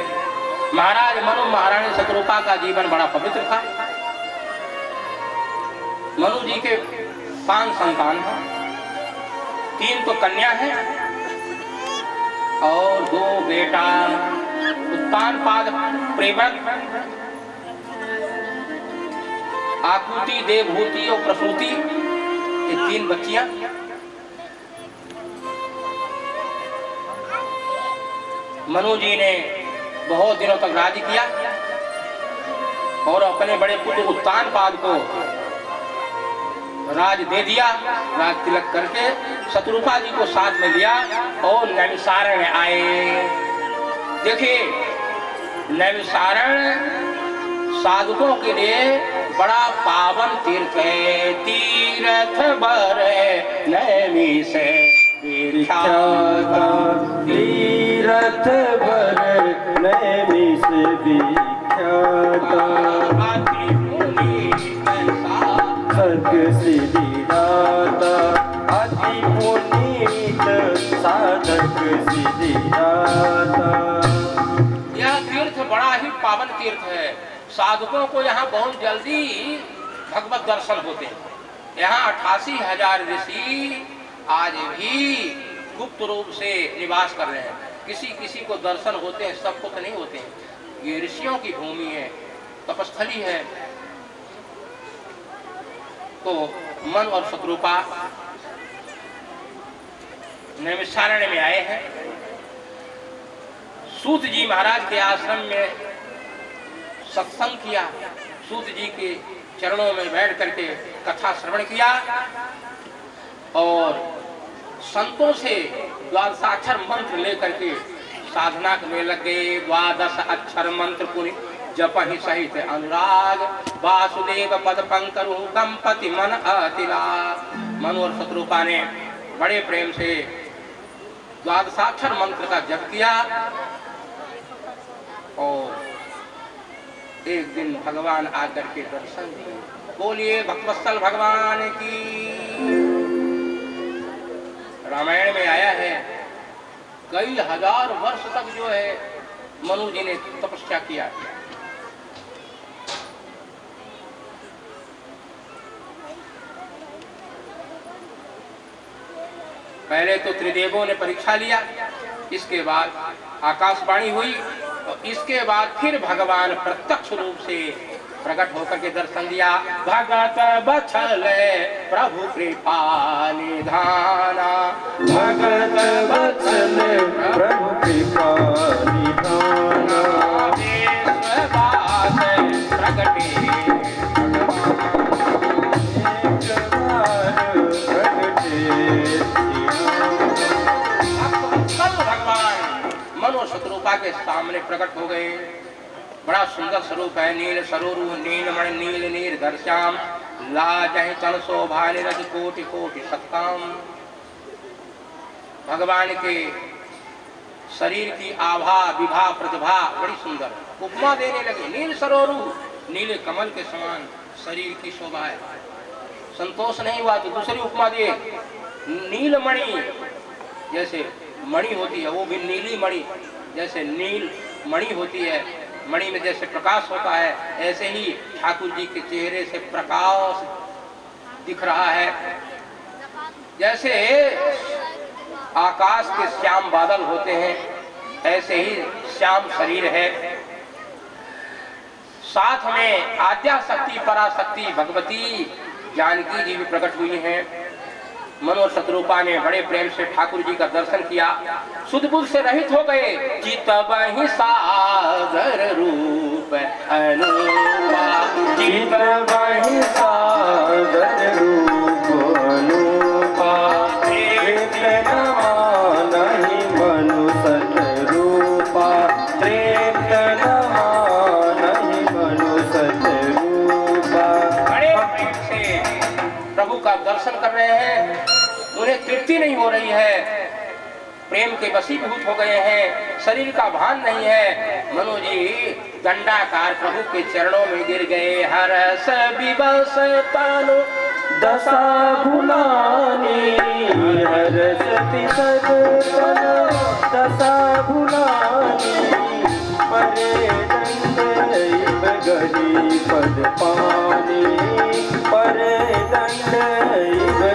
S1: महाराज मनु महारानी शत्रुपा का जीवन बड़ा पवित्र था। मनु जी के 5 संतान हैं, 3 तो कन्या है और 2 बेटा। उत्तानपाद, प्रेमव्रत, आकुति, देवभूति और प्रसूति, ये 3 बच्चियां। मनु जी ने बहुत दिनों तक राज किया और अपने बड़े पुत्र उत्तानपाद को राज दे दिया। राज तिलक करके शत्रुपा जी को साथ में लिया और नैमिषारण्य आए। देखिए, नैमिषारण्य साधकों के लिए बड़ा पावन तीर्थ है। तीर्थ बर नैमिष विख्याता,
S2: तीर्थ बर नैमिष विख्याता।
S1: अति पुनीत
S2: स्वर्ग सिद्धि दाता, अति पुनीत साधक सिद्धि दाता।
S1: यह तीर्थ बड़ा ही पावन तीर्थ है। साधकों को यहाँ बहुत जल्दी भगवत दर्शन होते हैं। यहाँ 88,000 ऋषि आज भी गुप्त रूप से निवास कर रहे हैं। किसी किसी को दर्शन होते हैं, सबको तो नहीं होते हैं। ये ऋषियों की भूमि है, तपस्थली है। तो मन और शत्रुपा नैमिषारण्य में आए हैं। सूत जी महाराज के आश्रम में सत्संग किया। सूत जी के चरणों में बैठ करके कथा श्रवण किया और संतों से द्वादशाक्षर मंत्र लेकर के साधना में लग गए। 12 अक्षर मंत्र पुनि जप ही सहित अनुराग, वासुदेव पद पंकरु कंपति मन अतिला। मनु और शत्रुपा ने बड़े प्रेम से द्वादशाक्षर मंत्र का जप किया और एक दिन भगवान आकर के दर्शन दिए। बोलिए भक्तवत्सल भगवान की। रामायण में आया है, कई हजार वर्ष तक जो है मनु जी ने तपस्या किया। पहले तो त्रिदेवों ने परीक्षा लिया, इसके बाद आकाशवाणी हुई और इसके बाद फिर भगवान प्रत्यक्ष रूप से प्रकट होकर के दर्शन दिया। भगत बछल प्रभु कृपा निधाना,
S2: भगत बछल प्रभु कृपा निधाना।
S1: विश्ववास प्रगटे भगवान मनु शत्रुपा के सामने प्रकट हो गए। बड़ा सुंदर स्वरूप है। नील सरोरु नीलमणि नील नीर घरश्याम, लाजहि तन शोभा निरज कोटि कोटि सत्ताम। भगवान के शरीर की आभा विभा प्रतिभा बड़ी सुंदर, उपमा देने लगे। नील सरोरु, नीले कमल के समान शरीर की शोभा है। संतोष नहीं हुआ तो दूसरी उपमा दिए। नीलमणि, जैसे मणि होती है वो भी नीली मणि, जैसे नील मणि होती है, मणि में जैसे प्रकाश होता है, ऐसे ही ठाकुर जी के चेहरे से प्रकाश दिख रहा है। जैसे आकाश के श्याम बादल होते हैं, ऐसे ही श्याम शरीर है। साथ में आद्या शक्ति पराशक्ति भगवती जानकी जी भी प्रकट हुई हैं। मनु और शत्रुपा ने बड़े प्रेम से ठाकुर जी का दर्शन किया, सुध बुध से रहित हो गए। चितबहि सागर रूप अनुपा,
S2: चितबहि सागर रूप अनुपा, तृप्त न मानहि मनु सतरूपा, तृप्त न मानहि मनु सतरूपा।
S1: बड़े प्रेम से प्रभु का दर्शन कर रहे हैं, उन्हें तृप्ति नहीं हो रही है, प्रेम के वशीभूत हो गए हैं, शरीर का भान नहीं है। मनु जी दंडाकार प्रभु के चरणों में गिर गए। हरस विवश तनु
S2: दशा भुलानी, हरसति सदन दशा भुलानी, परे दंड गरी पद पानी, परे दंड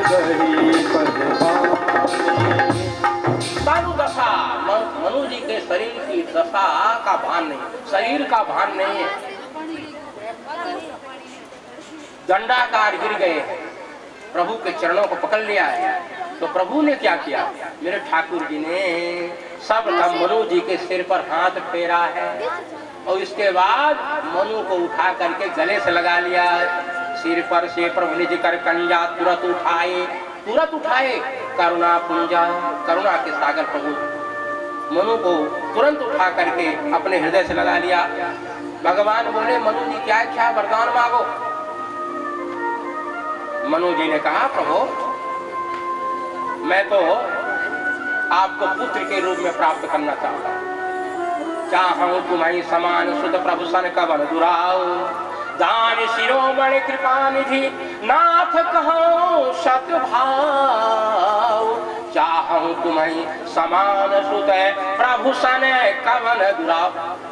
S2: गरी पद पानी।
S1: साधु दशा, मनु जी के शरीर की दशा का भान नहीं, शरीर का भान नहीं है, दंडाकार गिर गए, प्रभु के चरणों को पकड़ लिया है। तो प्रभु ने क्या किया, मेरे ठाकुर जी ने सब मनु जी के सिर पर हाथ फेरा है और इसके बाद मनु को उठा करके गले से लगा लिया। सिर पर से प्रभु निज कर कंजा तुरंत उठाए, करुणा पुंजा, करुणा के सागर प्रभु मनु को तुरंत उठा करके अपने हृदय से लगा लिया। भगवान बोले, मनु जी क्या इच्छा, वरदान मांगो। मनु जी ने कहा, प्रभु मैं तो आपको पुत्र के रूप में प्राप्त करना चाहता हूँ, चाहूं तुम्हें समान सुत प्रभु सन कवन दुराऊ, दान शिरोमणि कृपा निधि नाथ कहो सत भाव, चाहूं तुम्हें समान सुत प्रभु सन कवन दुराव।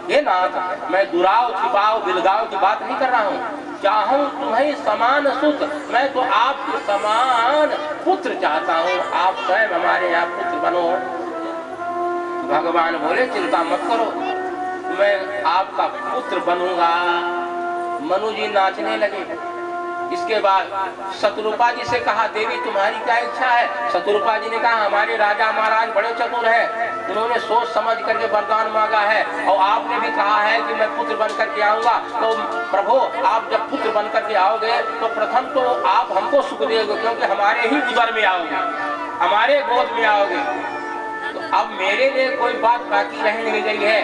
S1: हे नाथ, मैं दुराव छिपाव बिलगाव की बात नहीं कर रहा हूँ, चाहूं तुम्हें समान सुत, मैं तो आपके समान पुत्र चाहता हूँ, आप स्वयं हमारे यहाँ पुत्र बनो। भगवान बोले, चिंता मत करो, मैं आपका पुत्र बनूंगा। मनु जी नाचने लगे। इसके बाद शत्रुपा जी से कहा, देवी तुम्हारी क्या इच्छा है। शत्रुपा जी ने कहा, हमारे राजा महाराज बड़े चतुर हैं, उन्होंने सोच समझ करके वरदान मांगा है और आपने भी कहा है कि मैं पुत्र बन करके आऊंगा। तो प्रभु आप जब पुत्र बन करके आओगे तो प्रथम तो आप हमको सुख देंगे, क्योंकि हमारे ही उदर में आओगे, हमारे गोद में आओगे। तो अब मेरे लिए कोई बात बाकी रह नहीं गई है।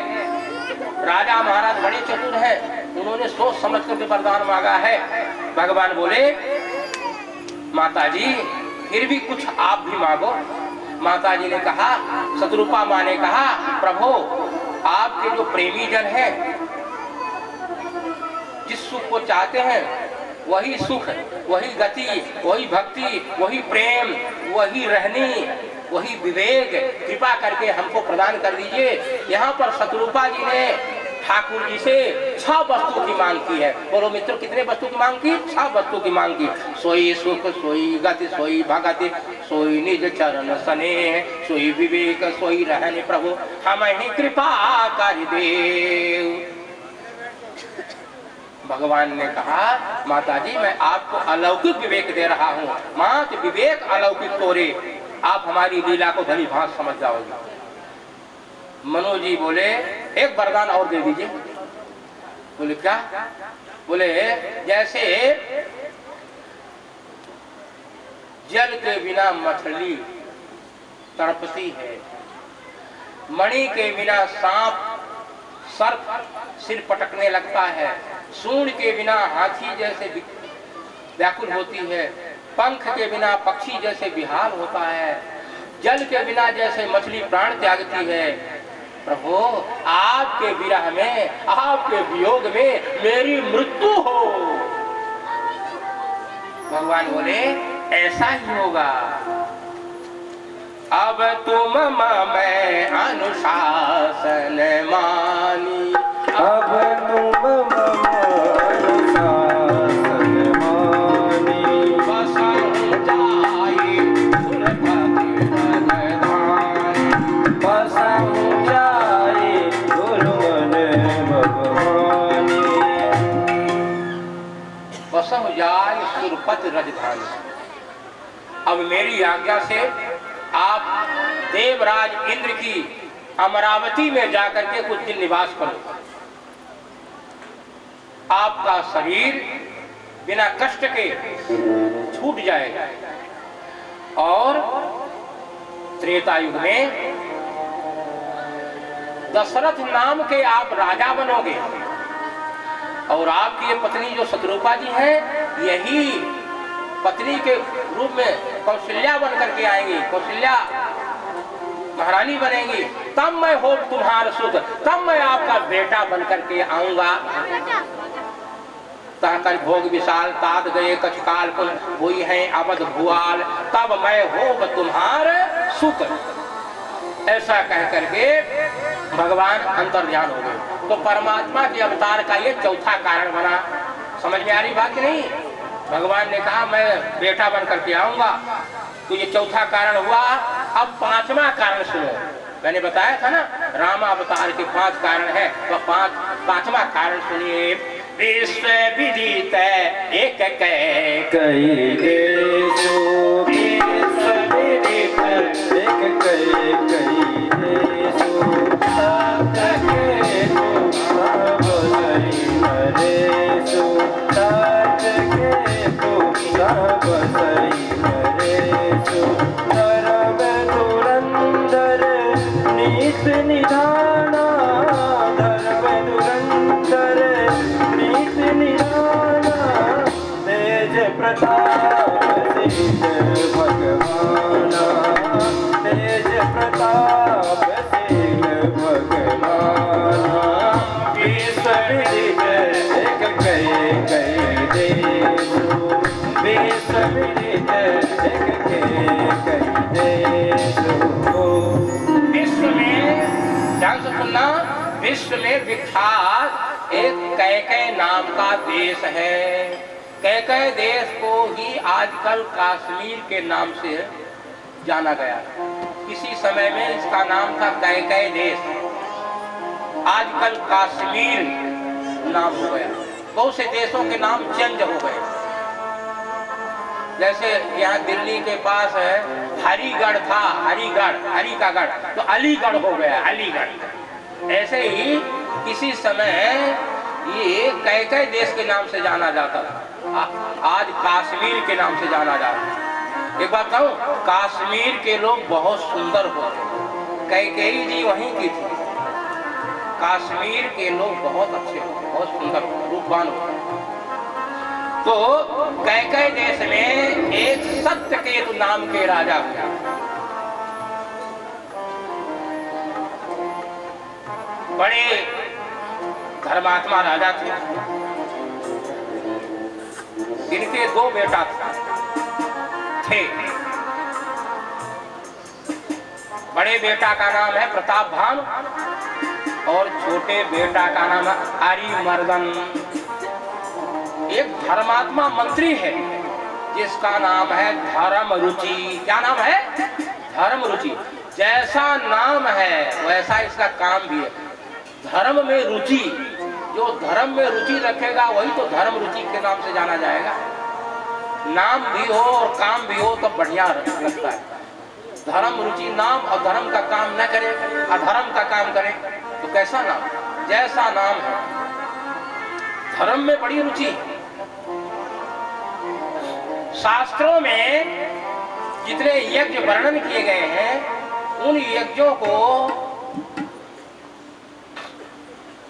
S1: राजा महाराज बड़े चतुर हैं, उन्होंने सोच समझ करके वरदान मांगा है। भगवान बोले, माता जी फिर भी कुछ आप भी मांगो। माता जी ने कहा, शत्रुपा माँ ने कहा, प्रभु आपके जो प्रेमी जन हैं, जिस सुख को चाहते हैं वही सुख, वही गति, वही भक्ति, वही प्रेम, वही रहनी, वही विवेक कृपा करके हमको प्रदान कर दीजिए। यहाँ पर शत्रुपा जी ने ठाकुर जी से 6 वस्तु की मांग की है। बोलो मित्रों, कितने वस्तु की मांग की? 6 वस्तु की मांग की। सोई सुख, सोई गति, सोई भगति, सोई निज चरण स्नेह, सोई विवेक, सोई रहने प्रभु हमें कृपा कर दे। भगवान ने कहा, माता जी मैं आपको अलौकिक विवेक दे रहा हूँ, मात विवेक अलौकिक तोरे, आप हमारी लीला को भली भांति समझ जाओगे। मनु जी बोले, एक वरदान और दे दीजिए। बोले क्या? बोले जैसे जल के बिना मछली तड़पती है, मणि के बिना सांप सर्प सिर पटकने लगता है, सूंड के बिना हाथी जैसे व्याकुल होती है, पंख के बिना पक्षी जैसे विहाल होता है, जल के बिना जैसे मछली प्राण त्यागती है, प्रभु आपके विरह में, आपके वियोग में मेरी मृत्यु हो। भगवान बोले, ऐसा ही होगा। अब तुम मैं अनुशासन मानी,
S2: अब तुम अनुशासन मानी,
S1: बसहु जाई गुरुपति बलधारी,
S2: बसहु जाई गुरुमन भगवानी,
S1: बसहु जाई सुरपति राजधानी। अब मेरी आज्ञा से आप देवराज इंद्र की अमरावती में जाकर के कुछ दिन निवास करो। आपका शरीर बिना कष्ट के छूट जाएगा और त्रेता युग में दशरथ नाम के आप राजा बनोगे और आपकी ये पत्नी जो शत्रुपा जी है, यही पत्नी के रूप में कौशल्या बन करके आएंगी, कौशल्या महारानी बनेंगी। तब मैं हो तुम्हारा सुख, तब मैं आपका बेटा बन करके आऊंगा। ताकर भोग विशाल तात गए कछकाल कुल हुई है अवध भुआल, तब मैं हो तुम्हारे सुख। ऐसा कह करके भगवान अंतर्ध्यान हो गए। तो परमात्मा के अवतार का ये चौथा कारण बना। समझ में आ रही बात नहीं? भगवान ने कहा मैं बेटा बन करके आऊंगा, तो ये चौथा कारण हुआ। अब पांचवा कारण सुनो। मैंने बताया था ना रामावतार के 5 कारण है, तो पांचवा कारण सुनिए। विश्व विदित एक
S2: कई देशो विश्व विदित एक कई देशो सब के तो सब सही नरेशो सब के तो सब सही नरेशो धर्म धुरंधर नीत निधाना धर्म धुरंधर नीत निधाना तेज प्रताप सिंह भगवाना तेज प्रताप सिंह भगवाना विश्व विदित एक कई देशो विश्व विदित एक कई देशो।
S1: विश्व में ध्यान से सुनना, विश्व में विख्यात एक कैकेय नाम का देश है। कैकेय देश को ही आजकल कश्मीर के नाम से जाना गया। किसी समय में इसका नाम था कैकेय देश, आजकल कश्मीर नाम हो गया। बहुत से देशों के नाम चेंज हो गए। जैसे यहाँ दिल्ली के पास है हरिगढ़ था, हरिगढ़, हरि का गढ़, तो अलीगढ़ हो गया, अलीगढ़। ऐसे ही किसी समय ये कैकेय देश के नाम से जाना जाता था, आज कश्मीर के नाम से जाना जाता है। एक बात कहूँ, कश्मीर के लोग बहुत सुंदर होते। कैकेयी जी वहीं की थी। कश्मीर के लोग बहुत अच्छे होते, बहुत सुंदर रूपवान होते। तो कैकेय देश में एक सत्यकेतु नाम के राजा हुआ। बड़े धर्मात्मा राजा थे। इनके 2 बेटा थे। बड़े बेटा का नाम है प्रताप भान और छोटे बेटा का नाम है आर्यमर्दन। एक धर्मात्मा मंत्री है जिसका नाम है धर्मरुचि। क्या नाम है? धर्मरुचि। जैसा नाम है वैसा इसका काम भी है। धर्म में रुचि, जो धर्म में रुचि रखेगा वही तो धर्म रुचि के नाम से जाना जाएगा। नाम भी हो और काम भी हो तो बढ़िया लगता है। धर्म रुचि नाम और धर्म का काम न करे, अधर्म का काम करे तो कैसा नाम? जैसा नाम है, धर्म में बड़ी रुचि। शास्त्रों में जितने यज्ञ वर्णन किए गए हैं उन यज्ञों को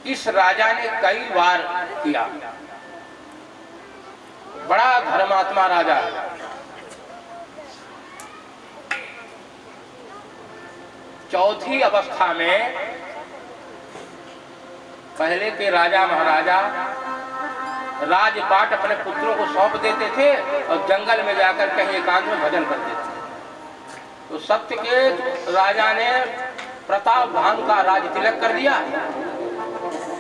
S1: इस राजा ने कई बार किया। बड़ा धर्मात्मा राजा है। चौथी अवस्था में पहले के राजा महाराजा राजपाट अपने पुत्रों को सौंप देते थे और जंगल में जाकर कहीं एकांत में भजन करते थे। तो सत्यकेतु राजा ने प्रताप भानु का राज तिलक कर दिया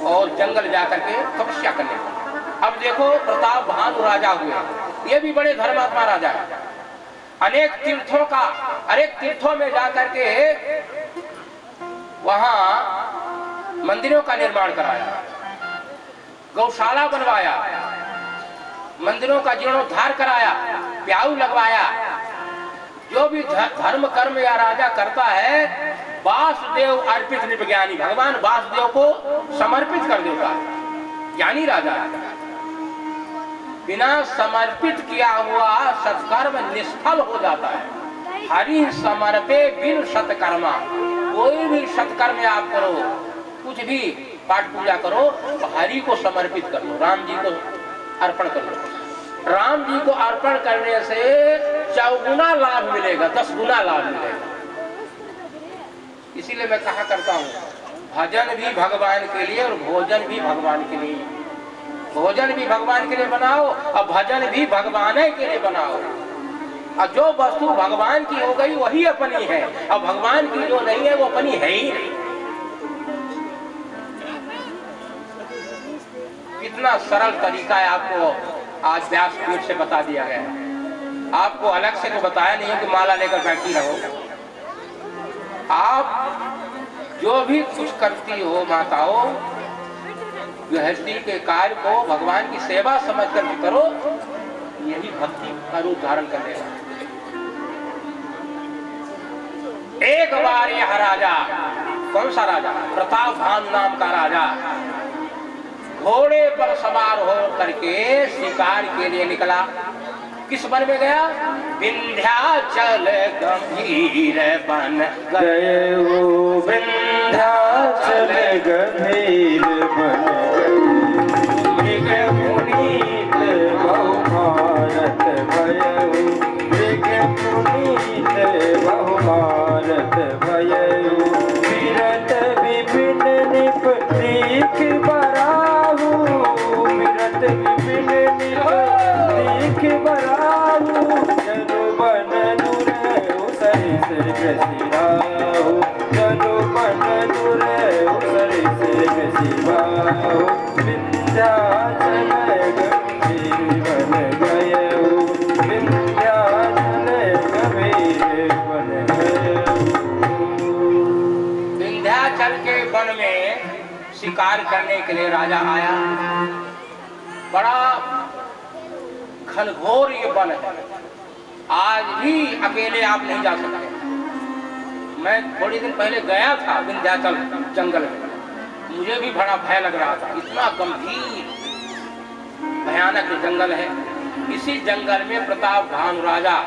S1: और जंगल जाकर के तपस्या करने लगा। अब देखो प्रताप भानु राजा हुए, ये भी बड़े धर्मात्मा राजा है। अनेक तीर्थों में जाकर के वहां मंदिरों का निर्माण कराया, गौशाला बनवाया, मंदिरों का जीर्णोद्धार कराया, प्याऊ लगवाया, जो भी धर्म कर्म या राजा करता है वासुदेव अर्पित निपज्ञानी, भगवान वासुदेव को समर्पित कर देता है, ज्ञानी राजा है। बिना समर्पित किया हुआ सत्कर्म निष्फल हो जाता है। हरि समर्पे बिन सत्कर्मा, कोई भी सत्कर्म आप करो, कुछ भी पाठ पूजा करो तो हरि को समर्पित कर लो, राम जी को अर्पण कर लो। राम जी को अर्पण करने से 4 गुना लाभ मिलेगा, 10 गुना लाभ मिलेगा। इसीलिए मैं कहा करता हूँ, भजन भी भगवान के लिए और भोजन भी भगवान के लिए। भोजन भी भगवान के लिए बनाओ और भजन भी भगवान के लिए बनाओ। और जो वस्तु भगवान की हो गई वही अपनी है, और भगवान की जो नहीं है वो अपनी है ही नहीं। कितना सरल तरीका है, आपको आज व्यासपीठ से बता दिया गया है। आपको अलग से तो बताया नहीं है कि माला लेकर बैठी रहो। आप जो भी कुछ करती हो माताओं, गृहस्थी के कार्य को भगवान की सेवा समझ कर करो, यही भक्ति का रूप धारण कर लेगा। एक बार यह राजा, कौन सा राजा? प्रताप भानु नाम का राजा, घोड़े पर सवार हो करके शिकार के लिए निकला। किस वन में गया? विंध्याचल गंभीर बन
S2: गए वो विंध्याचल गंभीर बन गए, पुनीत बहुमानत भयउ, मृग पुनीत बहुमानत भयउ, विरत विपिन निप दीख बराहु, विरत विपिन निप दीख बराहु, जनु बन दुरे उसरि से ग्रसिराहु, जनु बन दुरे उसरि से ग्रसिराहु, विंध्याचल गंभीर बन गयउ, विंध्याचल गंभीर बन गयउ।
S1: विंध्याचल के वन में शिकार करने के लिए राजा आया। बड़ा घनघोर ये वन है, आज भी अकेले आप नहीं जा सकते। मैं थोड़ी दिन पहले गया था विंध्याचल जंगल में, मुझे भी बड़ा भय लग रहा था। इतना गंभीर भयानक जंगल है। इसी जंगल में प्रताप भानु राजा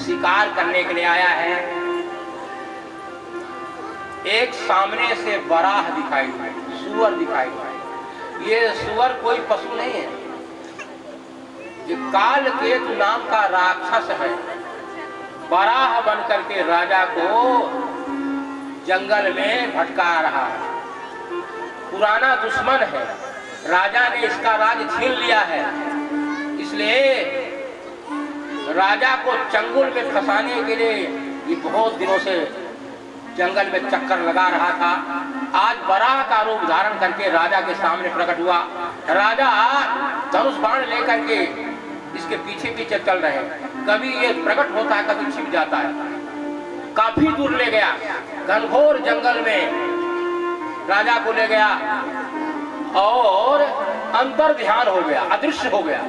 S1: शिकार करने के लिए आया है। एक सामने से बराह दिखाई दिया, सुअर दिखाई दिया। ये सुअर कोई पशु नहीं है, ये कालकेतु नाम का राक्षस है। बराह बन करके राजा को जंगल में भटका रहा है। पुराना दुश्मन है, राजा ने इसका राज छीन लिया है, इसलिए राजा को चंगुल में फंसाने के लिए ये बहुत दिनों से जंगल में चक्कर लगा रहा था। आज बराह का रूप धारण करके राजा के सामने प्रकट हुआ। राजा धनुष बाण लेकर के इसके पीछे पीछे चल रहे हैं। कभी ये प्रकट होता है, कभी छिप जाता है। काफी दूर ले गया, घनघोर जंगल में राजा को ले गया और अंतर ध्यान हो गया, अदृश्य हो गया।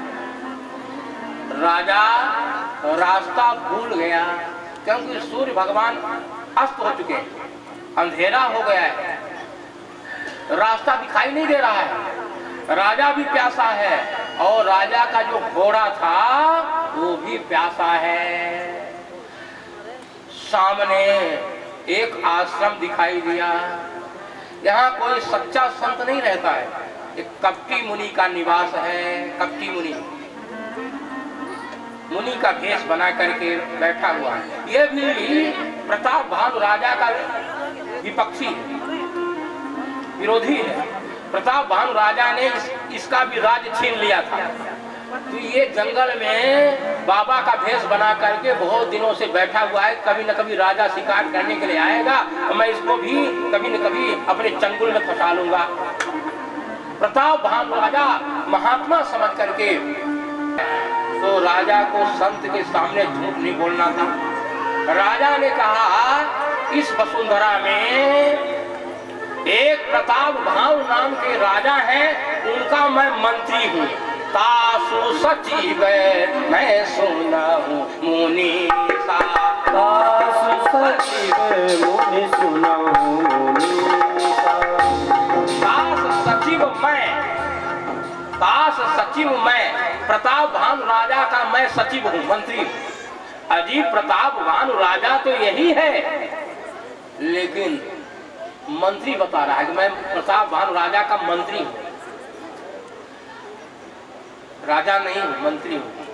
S1: राजा रास्ता भूल गया, क्योंकि सूर्य भगवान अस्त हो चुके हैं, अंधेरा हो गया है, रास्ता दिखाई नहीं दे रहा है। राजा भी प्यासा है और राजा का जो घोड़ा था वो भी प्यासा है। सामने एक आश्रम दिखाई दिया। यहाँ कोई सच्चा संत नहीं रहता है, एक कपटी मुनि का निवास है। कपटी मुनि का भेष बना करके बैठा हुआ है। ये भी प्रताप भानु राजा का विपक्षी है, विरोधी है। प्रताप भानु राजा ने इसका भी राज्य छीन लिया था। तो ये जंगल में बाबा का भेष बना करके बहुत दिनों से बैठा हुआ है। कभी न कभी राजा शिकार करने के लिए आएगा और मैं इसको भी कभी न कभी अपने चंगुल में फंसा लूंगा। प्रताप भानु राजा महात्मा समझ करके, तो राजा को संत के सामने झूठ नहीं बोलना था। राजा ने कहा, इस वसुंधरा में एक प्रताप भानु नाम के राजा हैं, उनका मैं मंत्री हूँ। तासु सचिव मैं सुना हूँ मुनि सा।
S2: दास सचिव मुनि सुनहु नीसा।
S1: दास सचिव मैं, प्रताप भानु राजा का मैं सचिव हूँ, मंत्री हूँ। अजी प्रताप भानु राजा तो यही है, लेकिन मंत्री बता रहा है कि मैं प्रताप भानु राजा का मंत्री हूँ, राजा नहीं हूँ, मंत्री हूँ।